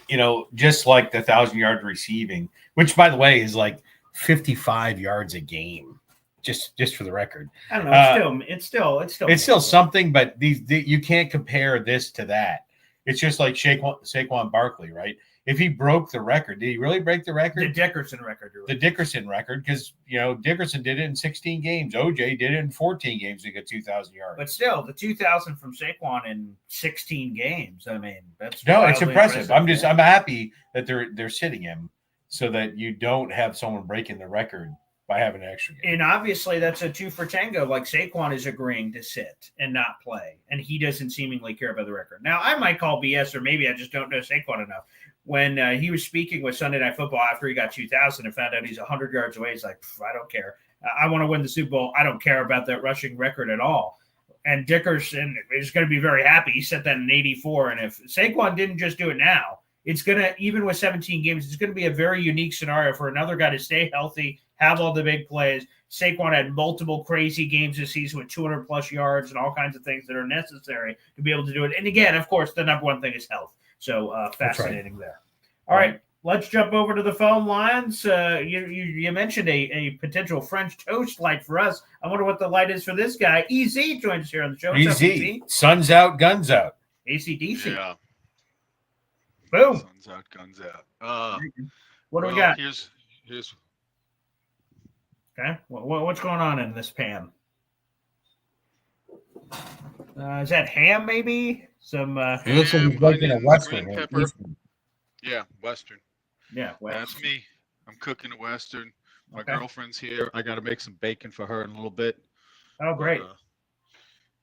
just like the 1,000-yard receiving, which, by the way, is like 55 yards a game, just for the record.
I don't know. It's still
something, but you can't compare this to that. It's just like Saquon Barkley, right? If he broke the record, did he really break the record?
The Dickerson record.
The Dickerson record, because, Dickerson did it in 16 games. OJ did it in 14 games to get 2,000 yards.
But still, the 2,000 from Saquon in 16 games, I mean, that's
it's impressive. I'm happy that they're sitting him so that you don't have someone breaking the record by having an extra game.
And obviously that's a 2 for tango. Like Saquon is agreeing to sit and not play, and he doesn't seemingly care about the record. Now, I might call BS, or maybe I just don't know Saquon enough. When he was speaking with Sunday Night Football after he got 2,000 and found out he's 100 yards away, he's like, I don't care. I want to win the Super Bowl. I don't care about that rushing record at all. And Dickerson is going to be very happy. He set that in 84. And if Saquon didn't just do it now, it's going to, even with 17 games, it's going to be a very unique scenario for another guy to stay healthy, have all the big plays. Saquon had multiple crazy games this season with 200-plus yards and all kinds of things that are necessary to be able to do it. And again, of course, the number one thing is health. So fascinating there. All right, let's jump over to the phone lines. You mentioned a potential French toast light for us. I wonder what the light is for this guy. EZ joins us here on the show.
What's up, EZ? Sun's out, guns out.
AC/DC.
Yeah.
Boom.
Sun's out, guns out.
What do we got?
Here's.
Okay. What's going on in this pan? Is that ham, maybe? Some.
It looks like he's making a Western.
Yeah, Western.
Yeah, Western.
That's me. I'm cooking a Western. My
Okay.
girlfriend's here. I got to make some bacon for her in a little bit.
Oh, great.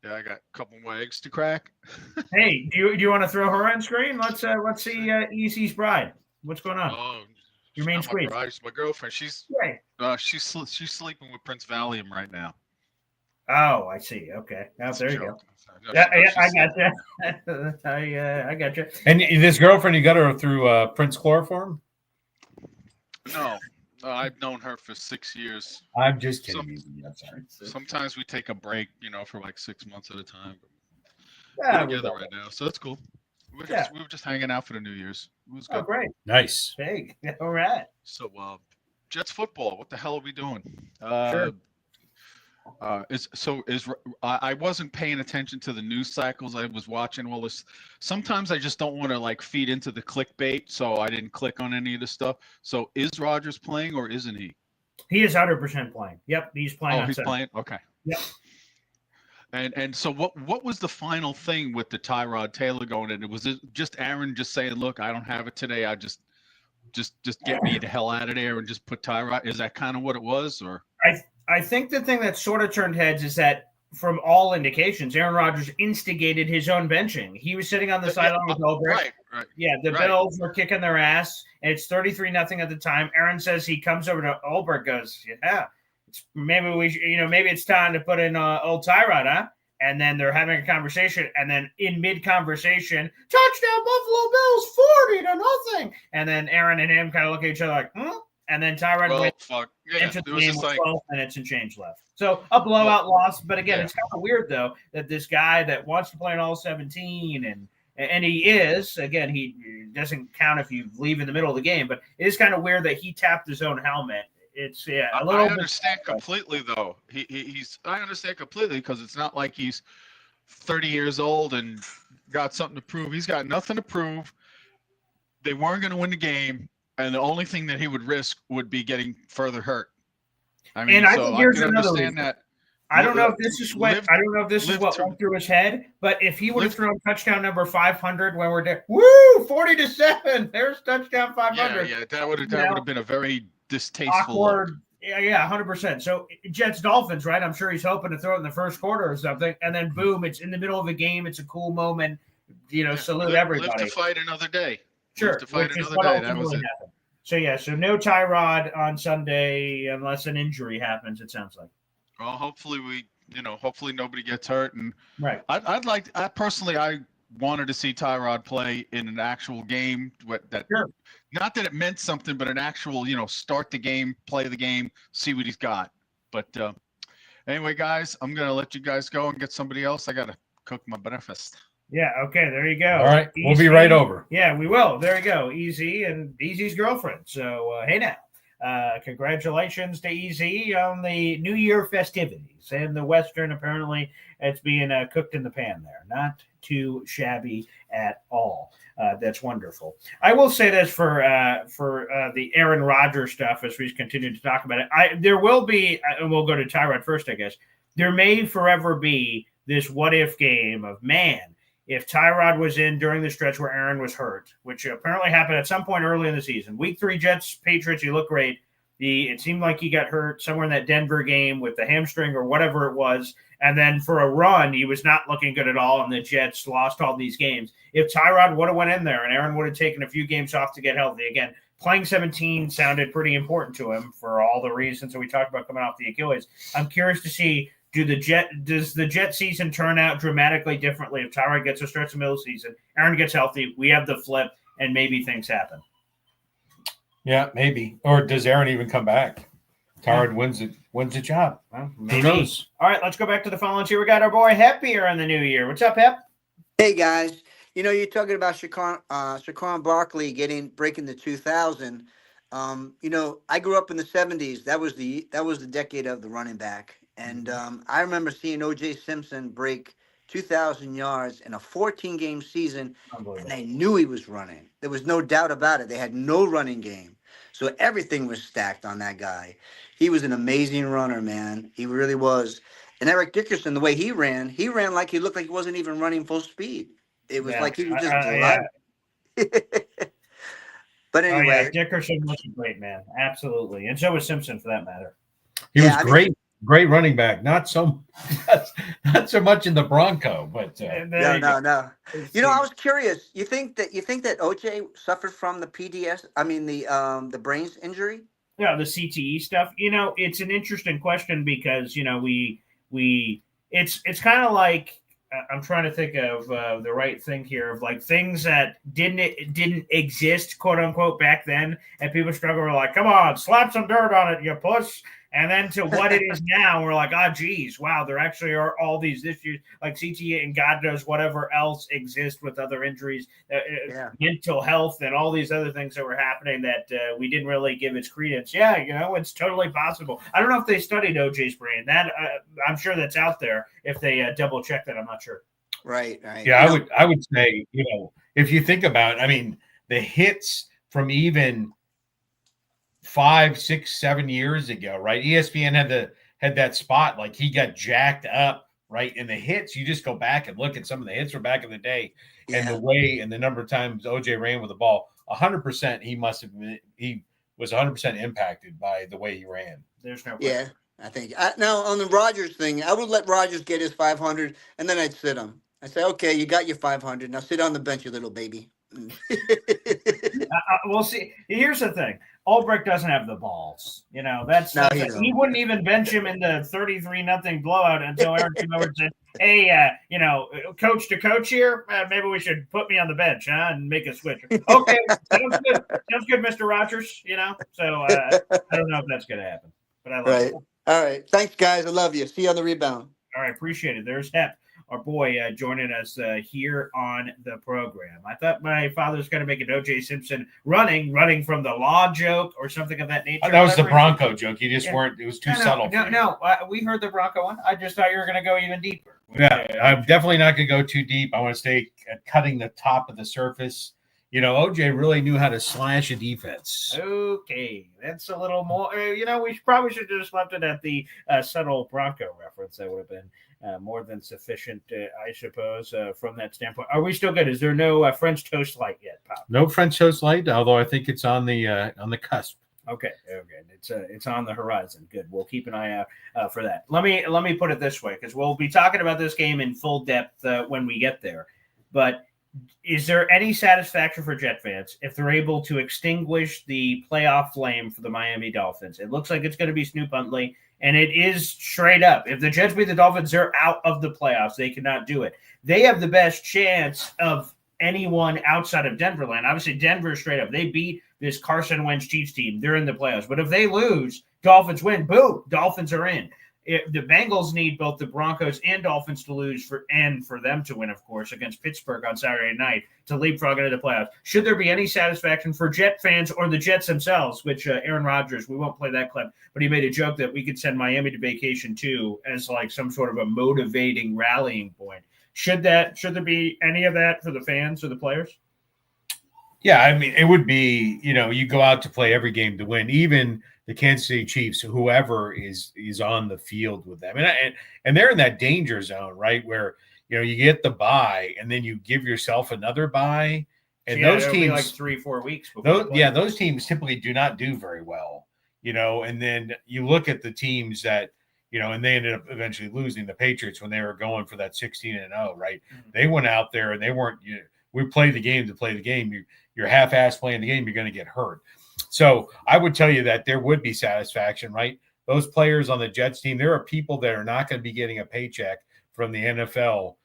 Yeah, I got a couple more eggs to crack.
Hey, do you want to throw her on screen? Let's see Easy's bride. What's going on?
Oh,
Your
she's
main
not my
squeeze.
bride. She's my girlfriend.
Right.
She's sleeping with Prince Valium right now.
Oh, I see. Okay. Now there you go.
No,
Yeah,
she's
I got
sleeping.
you. I got you.
And this girlfriend, you got her through Prince Chloroform?
No, I've known her for 6 years.
I'm just kidding. I'm sorry.
Sometimes we take a break, for like 6 months at a time.
Yeah,
We're together right now, so that's cool. We were just hanging out for the New Year's. It was good.
Oh, great.
Nice.
Big. All right.
So, Jets football. What the hell are we doing?
Sure.
I wasn't paying attention to the news cycles. I was watching all this. Sometimes I just don't want to feed into the clickbait, so I didn't click on any of the stuff. So is Rodgers playing or isn't he?
He is 100% playing. Yep, he's playing.
Oh, he's playing. Okay.
Yep.
And so what was the final thing with the Tyrod Taylor going in? Was it just Aaron just saying, "Look, I don't have it today. I just get me the hell out of there and just put Tyrod"? Is that kind of what it was, or?
I think the thing that sort of turned heads is that, from all indications, Aaron Rodgers instigated his own benching. He was sitting on the sideline with Ulbrich.
Right.
Yeah, the Bills were kicking their ass, and it's 33-0 at the time. Aaron says he comes over to Ulbrich, goes, "Yeah, maybe we should, maybe it's time to put in old Tyrod, huh?" And then they're having a conversation, and then in mid-conversation, touchdown Buffalo Bills, 40-0. And then Aaron and him kind of look at each other like, "Hmm?" And then Tyrod went into the game with 12 minutes and change left. So a blowout loss. But again, it's kind of weird, though, that this guy that wants to play in all 17, and he is, again, he doesn't count if you leave in the middle of the game, but it is kind of weird that he tapped his own helmet. It's a little.
I understand completely, though. I understand completely, because it's not like he's 30 years old and got something to prove. He's got nothing to prove. They weren't going to win the game. And the only thing that he would risk would be getting further hurt. I mean,
and I think here's another reason.
That.
I don't know if this is what went through his head, but if he would have thrown touchdown number 500 when we're there, 40-7, there's touchdown 500.
Yeah, that would have been a very distasteful.
Awkward. Yeah, 100%. So Jets Dolphins, right? I'm sure he's hoping to throw it in the first quarter or something, and then boom, it's in the middle of a game. It's a cool moment. Salute everybody.
Live to fight another day.
Sure,
to fight
which is
another
what
day. That
ultimately
was it.
happened. So no Tyrod on Sunday unless an injury happens. It sounds like.
Well, hopefully hopefully nobody gets hurt, and
right.
I personally wanted to see Tyrod play in an actual game.
Sure.
Not that it meant something, but an actual start the game, play the game, see what he's got. But anyway, guys, I'm gonna let you guys go and get somebody else. I gotta cook my breakfast.
Yeah, okay, there you go.
All right, we'll be right over.
Yeah, we will. There you go. Easy and Easy's girlfriend. So, hey now, congratulations to Easy on the New Year festivities. And the Western, apparently, it's being cooked in the pan there. Not too shabby at all. That's wonderful. I will say this for the Aaron Rodgers stuff as we continue to talk about it. There will be, and we'll go to Tyrod first, I guess. There may forever be this what-if game of, man, if Tyrod was in during the stretch where Aaron was hurt, which apparently happened at some point early in the season. Week 3 Jets, Patriots, he looked great. It seemed like he got hurt somewhere in that Denver game with the hamstring or whatever it was. And then for a run, he was not looking good at all, and the Jets lost all these games. If Tyrod would have went in there and Aaron would have taken a few games off to get healthy, again, playing 17 sounded pretty important to him for all the reasons that we talked about coming off the Achilles. I'm curious to see, does the Jet season turn out dramatically differently if Tyrod gets a stretch of the middle season, Aaron gets healthy, we have the flip, and maybe things happen.
Yeah, maybe. Or does Aaron even come back? Tyrod wins the job.
Well,
who knows?
All right, let's go back to the phones here. We got our boy Hep here on the new year. What's up, Hep?
Hey, guys. You're talking about Saquon Barkley breaking the 2,000. I grew up in the 70s. That was the decade of the running back. And I remember seeing O.J. Simpson break 2,000 yards in a 14-game season, and they knew he was running. There was no doubt about it. They had no running game. So everything was stacked on that guy. He was an amazing runner, man. He really was. And Eric Dickerson, the way he ran like he looked like he wasn't even running full speed. It was like he was just gliding. But anyway.
Dickerson was a great man. Absolutely. And so was Simpson, for that matter.
He was great. Great running back. Not so Not so much in the Bronco, but
No. You know, I was curious. You think that OJ suffered from the PDS? I mean, the brains injury.
Yeah, the CTE stuff. You know, it's an interesting question because it's kind of like I'm trying to think of the right thing here of like things that didn't exist, quote unquote, back then, and people struggle with like, come on, slap some dirt on it, you puss. And then to what it is now, we're like, oh, geez, wow, there actually are all these issues like CTE and God knows whatever else exist with other injuries, mental health, and all these other things that were happening that we didn't really give its credence. Yeah, you know, it's totally possible. I don't know if they studied OJ's brain. That I'm sure that's out there. If they double check that, I'm not sure.
Right.
Yeah, I would say, you know, if you think about it, I mean, the hits from even 5, 6, 7 years ago, right? ESPN had that spot, like he got jacked up, right? And the hits, you just go back and look at some of the hits from back in the day, and the way and the number of times OJ ran with the ball, 100%. He was 100% impacted by the way he ran.
There's no
question. Yeah, I think now on the Rodgers thing, I would let Rodgers get his 500, and then I'd sit him. I say, okay, you got your 500. Now sit on the bench, you little baby.
We'll see. Here's the thing. Albrecht doesn't have the balls. You know, he wouldn't even bench him in the 33-0 blowout until Aaron Rodgers said, hey, you know, coach to coach here, maybe we should put me on the bench, and make a switch. Okay, sounds good, Mr. Rodgers, you know. So I don't know if that's going to happen. But I like it.
All right. Thanks, guys. I love you. See you on the rebound.
All right. Appreciate it. There's Hep, our boy, joining us here on the program. I thought my father's going to make an O.J. Simpson running from the law joke or something of that nature.
That was the Bronco joke. You just weren't. It was too subtle.
No, we heard the Bronco one. I just thought you were going to go even deeper.
Yeah, I'm definitely not going to go too deep. I want to stay cutting the top of the surface. You know, OJ really knew how to slash a defense.
Okay, that's a little more. You know, we probably should have just left it at the subtle Bronco reference. That would have been more than sufficient, I suppose, from that standpoint. Are we still good? Is there no French toast light yet, Pop?
No French toast light, although I think it's on the cusp.
Okay. It's on the horizon. Good. We'll keep an eye out for that. Let me put it this way, because we'll be talking about this game in full depth when we get there. But is there any satisfaction for Jet fans if they're able to extinguish the playoff flame for the Miami Dolphins? It looks like it's going to be Snoop Huntley, and it is straight up. If the Jets beat the Dolphins, they're out of the playoffs. They cannot do it. They have the best chance of anyone outside of Denverland. Obviously, Denver is straight up. They beat this Carson Wentz Chiefs team. They're in the playoffs. But if they lose, Dolphins win. Boom, Dolphins are in. The Bengals need both the Broncos and Dolphins to lose for them to win, of course, against Pittsburgh on Saturday night to leapfrog into the playoffs. Should there be any satisfaction for Jet fans or the Jets themselves, which Aaron Rodgers, we won't play that clip, but he made a joke that we could send Miami to vacation too as like some sort of a motivating rallying point. Should there be any of that for the fans or the players?
Yeah, I mean, it would be, you know, you go out to play every game to win, even the Kansas City Chiefs, whoever is on the field with them. And they're in that danger zone, right, where, you know, you get the bye and then you give yourself another bye. And those teams,
like 3-4 weeks.
Those teams typically do not do very well, you know. And then you look at the teams that, you know, and they ended up eventually losing. The Patriots when they were going for that 16-0, right? Mm-hmm. They went out there and they weren't. We play the game to play the game. You're half-ass playing the game. You're going to get hurt. So I would tell you that there would be satisfaction, right? Those players on the Jets team, there are people that are not going to be getting a paycheck from the NFL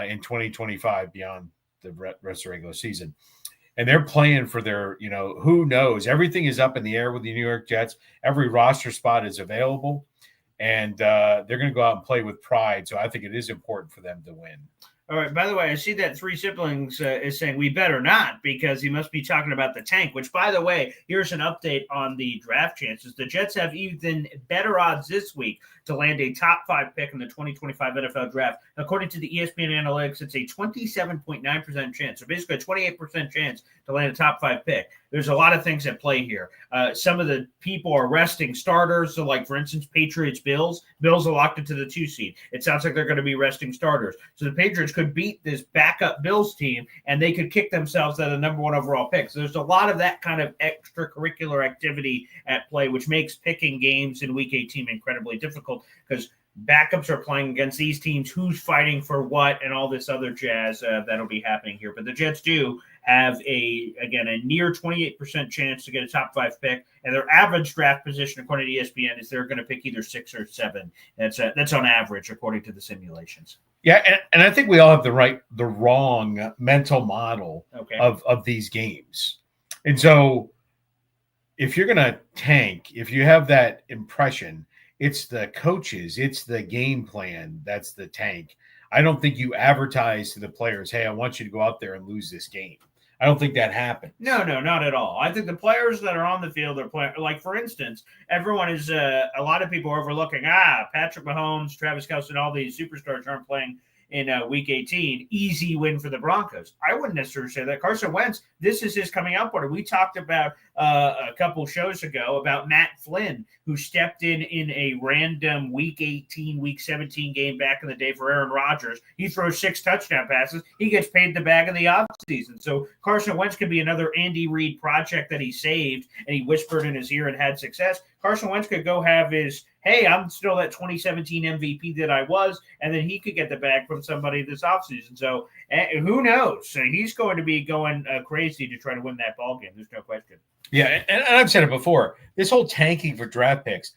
in 2025 beyond the rest of the regular season. And they're playing for their, you know, who knows? Everything is up in the air with the New York Jets. Every roster spot is available. And they're going to go out and play with pride. So I think it is important for them to win.
All right. By the way, I see that Three Siblings is saying we better not, because he must be talking about the tank, which, by the way, here's an update on the draft chances. The Jets have even better odds this week to land a top 5 pick in the 2025 NFL draft. According to the ESPN analytics, it's a 27.9% chance. So basically a 28% chance to land a top 5 pick. There's a lot of things at play here. Some of the people are resting starters. So, like, for instance, Patriots, Bills. Bills are locked into the 2 seed. It sounds like they're going to be resting starters. So the Patriots could beat this backup Bills team, and they could kick themselves at a number 1 overall pick. So there's a lot of that kind of extracurricular activity at play, which makes picking games in Week 18 incredibly difficult, because backups are playing against these teams, who's fighting for what, and all this other jazz that'll be happening here. But the Jets do have a near 28% chance to get a top 5 pick, and their average draft position, according to ESPN, is they're going to pick either 6 or 7. That's on average, according to the simulations.
Yeah, and I think we all have the wrong mental model of these games. And so if you're going to tank, if you have that impression, it's the coaches, it's the game plan that's the tank. I don't think you advertise to the players, hey, I want you to go out there and lose this game. I don't think that happened.
No, not at all. I think the players that are on the field are playing. Like, for instance, everyone is a lot of people are overlooking, Patrick Mahomes, Travis Kelce, and all these superstars aren't playing in Week 18. Easy win for the Broncos. I wouldn't necessarily say that. Carson Wentz, this is his coming out party. We talked about a couple shows ago about Matt Flynn, who stepped in a random Week 18, Week 17 game back in the day for Aaron Rodgers. He throws 6 touchdown passes. He gets paid the bag in the offseason. So Carson Wentz could be another Andy Reid project that he saved and he whispered in his ear and had success. Carson Wentz could go have his, hey, I'm still that 2017 MVP that I was, and then he could get the bag from somebody this offseason. So who knows? So he's going to be going crazy to try to win that ball game. There's no question.
Yeah, and I've said it before. This whole tanking for draft picks,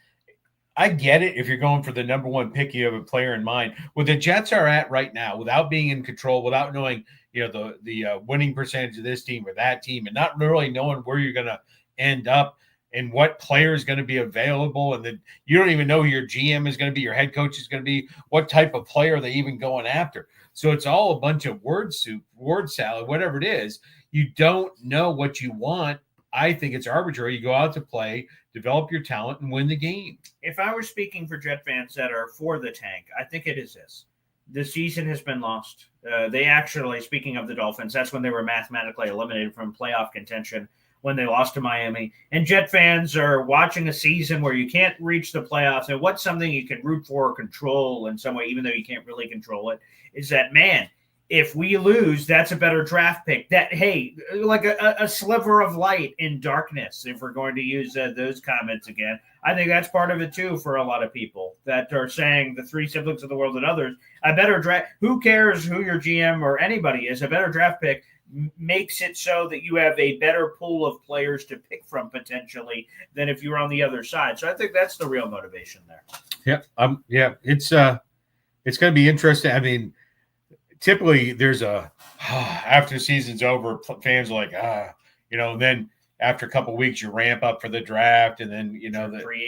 I get it if you're going for the number 1 pick, you have a player in mind. Where the Jets are at right now, without being in control, without knowing the winning percentage of this team or that team, and not really knowing where you're going to end up and what player is going to be available, and then you don't even know who your GM is going to be, your head coach is going to be, what type of player are they even going after. So it's all a bunch of word soup, word salad, whatever it is. You don't know what you want. I think it's arbitrary. You go out to play, develop your talent, and win the game.
If I were speaking for Jet fans that are for the tank, I think it is this. The season has been lost. They actually, speaking of the Dolphins, that's when they were mathematically eliminated from playoff contention when they lost to Miami. And Jet fans are watching a season where you can't reach the playoffs. And what's something you can root for or control in some way, even though you can't really control it, is that, man, if we lose, that's a better draft pick. That, hey, like a sliver of light in darkness, if we're going to use those comments again. I think that's part of it, too, for a lot of people that are saying the 3 siblings of the world and others, a better draft. Who cares who your GM or anybody is? A better draft pick makes it so that you have a better pool of players to pick from potentially than if you were on the other side. So I think that's the real motivation there.
Yeah. It's going to be interesting. I mean, typically there's after the season's over, fans are like, and then after a couple of weeks you ramp up for the draft, and then the free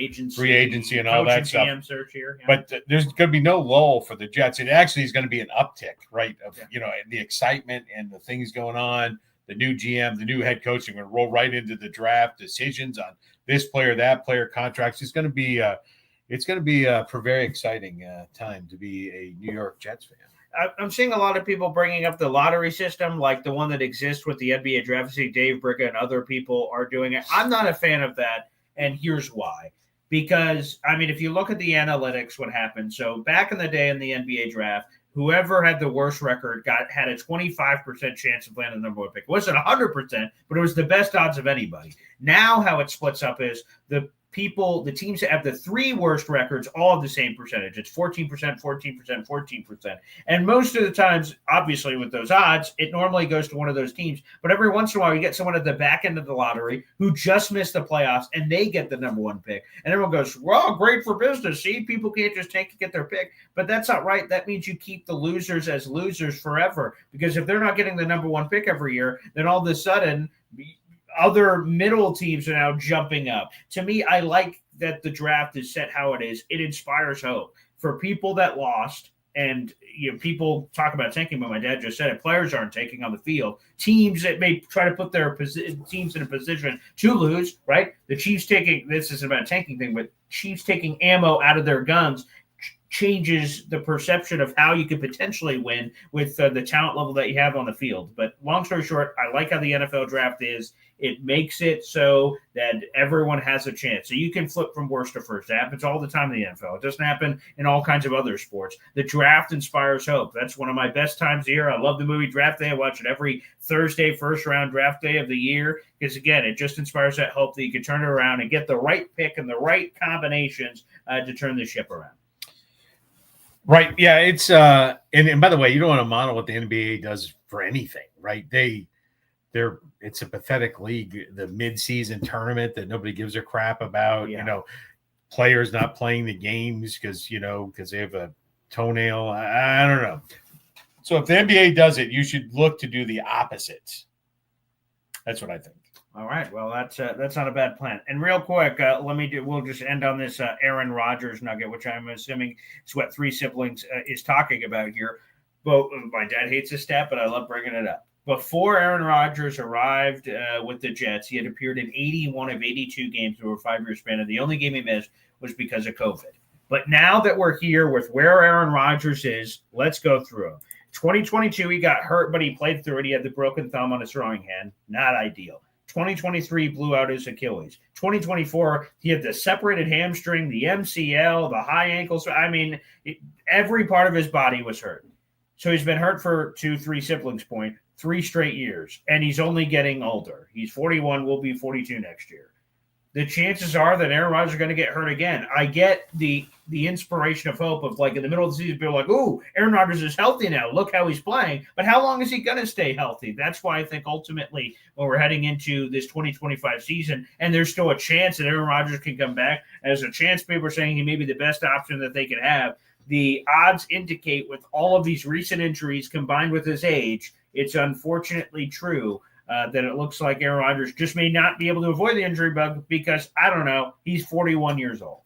agency and all that stuff.
GM search here, yeah.
But there's going to be no lull for the Jets. It actually is going to be an uptick, right? Of the excitement and the things going on. The new GM, the new head coach are going to roll right into the draft decisions on this player, that player, contracts. It's going to be a very exciting time to be a New York Jets fan.
I'm seeing a lot of people bringing up the lottery system, like the one that exists with the NBA draft. See, Dave Bricka and other people are doing it. I'm not a fan of that, and here's why. Because, I mean, if you look at the analytics, what happened. So back in the day in the NBA draft, whoever had the worst record had a 25% chance of landing the number 1 pick. It wasn't 100%, but it was the best odds of anybody. Now how it splits up is the teams that have the 3 worst records all have the same percentage. It's 14%, 14%, 14%. And most of the times, obviously with those odds, it normally goes to one of those teams. But every once in a while, you get someone at the back end of the lottery who just missed the playoffs, and they get the number 1 pick. And everyone goes, well, great for business. See, people can't just tank to get their pick. But that's not right. That means you keep the losers as losers forever. Because if they're not getting the number 1 pick every year, then all of a sudden – other middle teams are now jumping up. To me, I like that the draft is set how it is. It inspires hope for people that lost. And people talk about tanking, but my dad just said it. Players aren't taking on the field. Teams that may try to put their teams in a position to lose, right? The Chiefs taking – this isn't about a tanking thing, but Chiefs taking ammo out of their guns changes the perception of how you could potentially win with the talent level that you have on the field. But long story short, I like how the NFL draft is. It makes it so that everyone has a chance. So you can flip from worst to first. It happens all the time in the NFL. It doesn't happen in all kinds of other sports. The draft inspires hope. That's one of my best times of the year. I love the movie Draft Day. I watch it every Thursday, first round draft day of the year. Because, again, it just inspires that hope that you can turn it around and get the right pick and the right combinations to turn the ship around.
Right. Yeah. It's and by the way, you don't want to model what the NBA does for anything, right? It's a pathetic league, the mid-season tournament that nobody gives a crap about, players not playing the games because they have a toenail. I don't know. So if the NBA does it, you should look to do the opposite. That's what I think.
All right. Well, that's not a bad plan. And real quick, we'll just end on this Aaron Rodgers nugget, which I'm assuming is what Three Siblings is talking about here. But my dad hates this stat, but I love bringing it up. Before Aaron Rodgers arrived with the Jets, he had appeared in 81 of 82 games over a 5-year span, and the only game he missed was because of COVID. But now that we're here with where Aaron Rodgers is, let's go through him. 2022, he got hurt, but he played through it. He had the broken thumb on his throwing hand. Not ideal. 2023 blew out his Achilles. 2024, he had the separated hamstring, the MCL, the high ankles. I mean, every part of his body was hurt. So he's been hurt for 3 siblings point, 3 straight years, and he's only getting older. He's 41, will be 42 next year. The chances are that Aaron Rodgers is going to get hurt again. I get the inspiration of hope of, like, in the middle of the season, people are like, ooh, Aaron Rodgers is healthy now. Look how he's playing. But how long is he going to stay healthy? That's why I think ultimately when we're heading into this 2025 season, and there's still a chance that Aaron Rodgers can come back, there's a chance people are saying he may be the best option that they could have. The odds indicate with all of these recent injuries combined with his age, it's unfortunately true that it looks like Aaron Rodgers just may not be able to avoid the injury bug because, I don't know, he's 41 years old.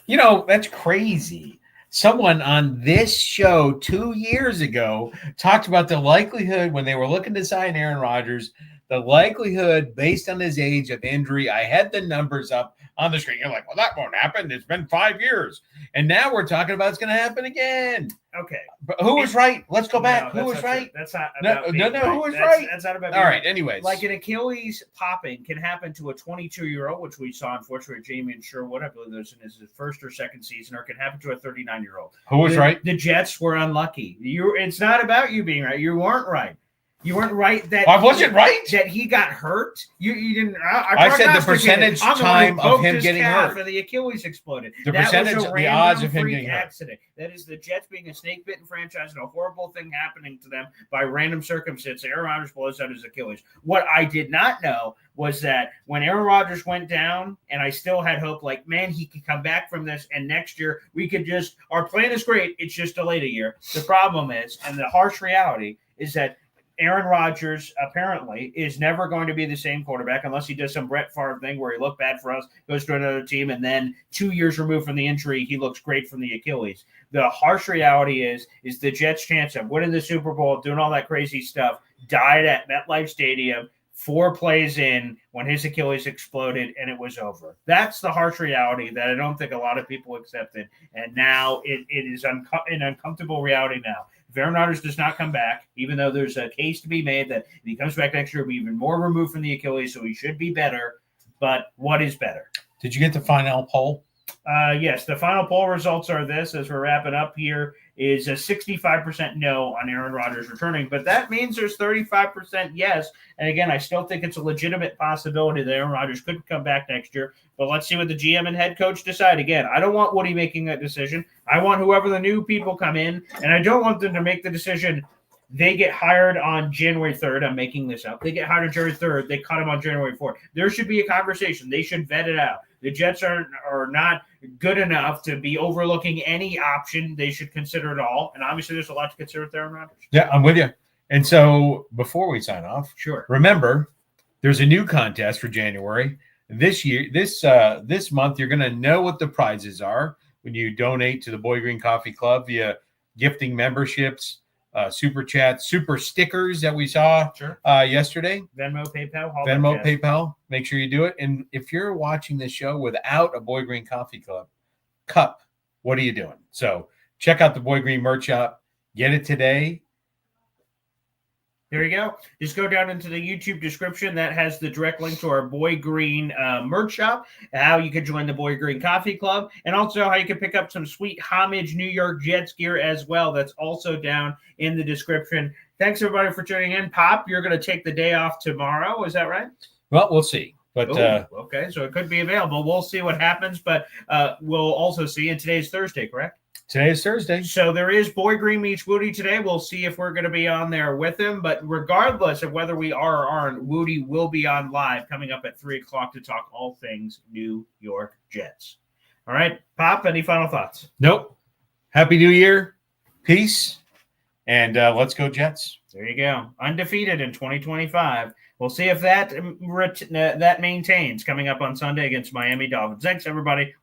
That's crazy. Someone on this show 2 years ago talked about the likelihood when they were looking to sign Aaron Rodgers, the likelihood based on his age of injury. I had the numbers up on the screen. You're like, well, that won't happen. It's been 5 years. And now we're talking about it's going to happen again.
Okay.
But who was right? Let's go back. Who was right?
That's not about
no,
right.
who was right?
That's not about
All right,
right.
anyways.
Like an Achilles popping can happen to a 22-year-old, which we saw, unfortunately, Jamie and Sherwood. I believe this is his first or second season, or it can happen to a 39-year-old.
Who was right?
The Jets were unlucky. It's not about you being right. You weren't right. You weren't right that
I wasn't right
that he got hurt. You didn't.
I said the percentage time of him getting hurt.
And the Achilles exploded.
The percentage, the odds of him getting
accident. That is the Jets being a snake-bitten franchise and a horrible thing happening to them by random circumstances. Aaron Rodgers blows out his Achilles. What I did not know was that when Aaron Rodgers went down, and I still had hope, like, man, he could come back from this, and next year we could just – our plan is great. It's just delayed a year. The problem is, and the harsh reality is that Aaron Rodgers apparently is never going to be the same quarterback unless he does some Brett Favre thing where he looked bad for us, goes to another team, and then 2 years removed from the injury, he looks great from the Achilles. The harsh reality is the Jets' chance of winning the Super Bowl, doing all that crazy stuff, died at MetLife Stadium 4 plays in when his Achilles exploded and it was over. That's the harsh reality that I don't think a lot of people accepted, and now it is an uncomfortable reality now. If Aaron Rodgers does not come back, even though there's a case to be made that if he comes back next year, he'll be even more removed from the Achilles, so he should be better. But what is better?
Did you get the final poll?
Yes, the final poll results are this, as we're wrapping up here, is a 65% no on Aaron Rodgers returning. But that means there's 35% yes. And again, I still think it's a legitimate possibility that Aaron Rodgers could come back next year. But let's see what the GM and head coach decide. Again, I don't want Woody making that decision. I want whoever the new people come in, and I don't want them to make the decision. They get hired on January 3rd. I'm making this up. They get hired on January 3rd. They cut him on January 4th. There should be a conversation. They should vet it out. The Jets are not good enough to be overlooking any option. They should consider it all. And obviously, there's a lot to consider with Aaron Rodgers.
Yeah, I'm with you. And so before we sign off,
sure.
Remember, there's a new contest for January. This year, this month, you're going to know what the prizes are when you donate to the Boy Green Coffee Club via gifting memberships, super chats, super stickers that we saw yesterday.
Venmo,
PayPal. Make sure you do it. And if you're watching this show without a Boy Green Coffee Club cup, what are you doing? So check out the Boy Green merch shop. Get it today.
There you go. Just go down into the YouTube description. That has the direct link to our Boy Green merch shop, how you can join the Boy Green Coffee Club, and also how you can pick up some sweet homage New York Jets gear as well. That's also down in the description. Thanks, everybody, for tuning in. Pop, you're going to take the day off tomorrow. Is that right?
Well, we'll see. But
okay, so it could be available. We'll see what happens, but we'll also see. And today's Thursday, correct?
Today is Thursday.
So there is Boy Green Meets Woody today. We'll see if we're going to be on there with him. But regardless of whether we are or aren't, Woody will be on live coming up at 3 o'clock to talk all things New York Jets. All right, Pop, any final thoughts?
Nope. Happy New Year. Peace. And let's go Jets.
There you go. Undefeated in 2025. We'll see if that maintains coming up on Sunday against Miami Dolphins. Thanks, everybody.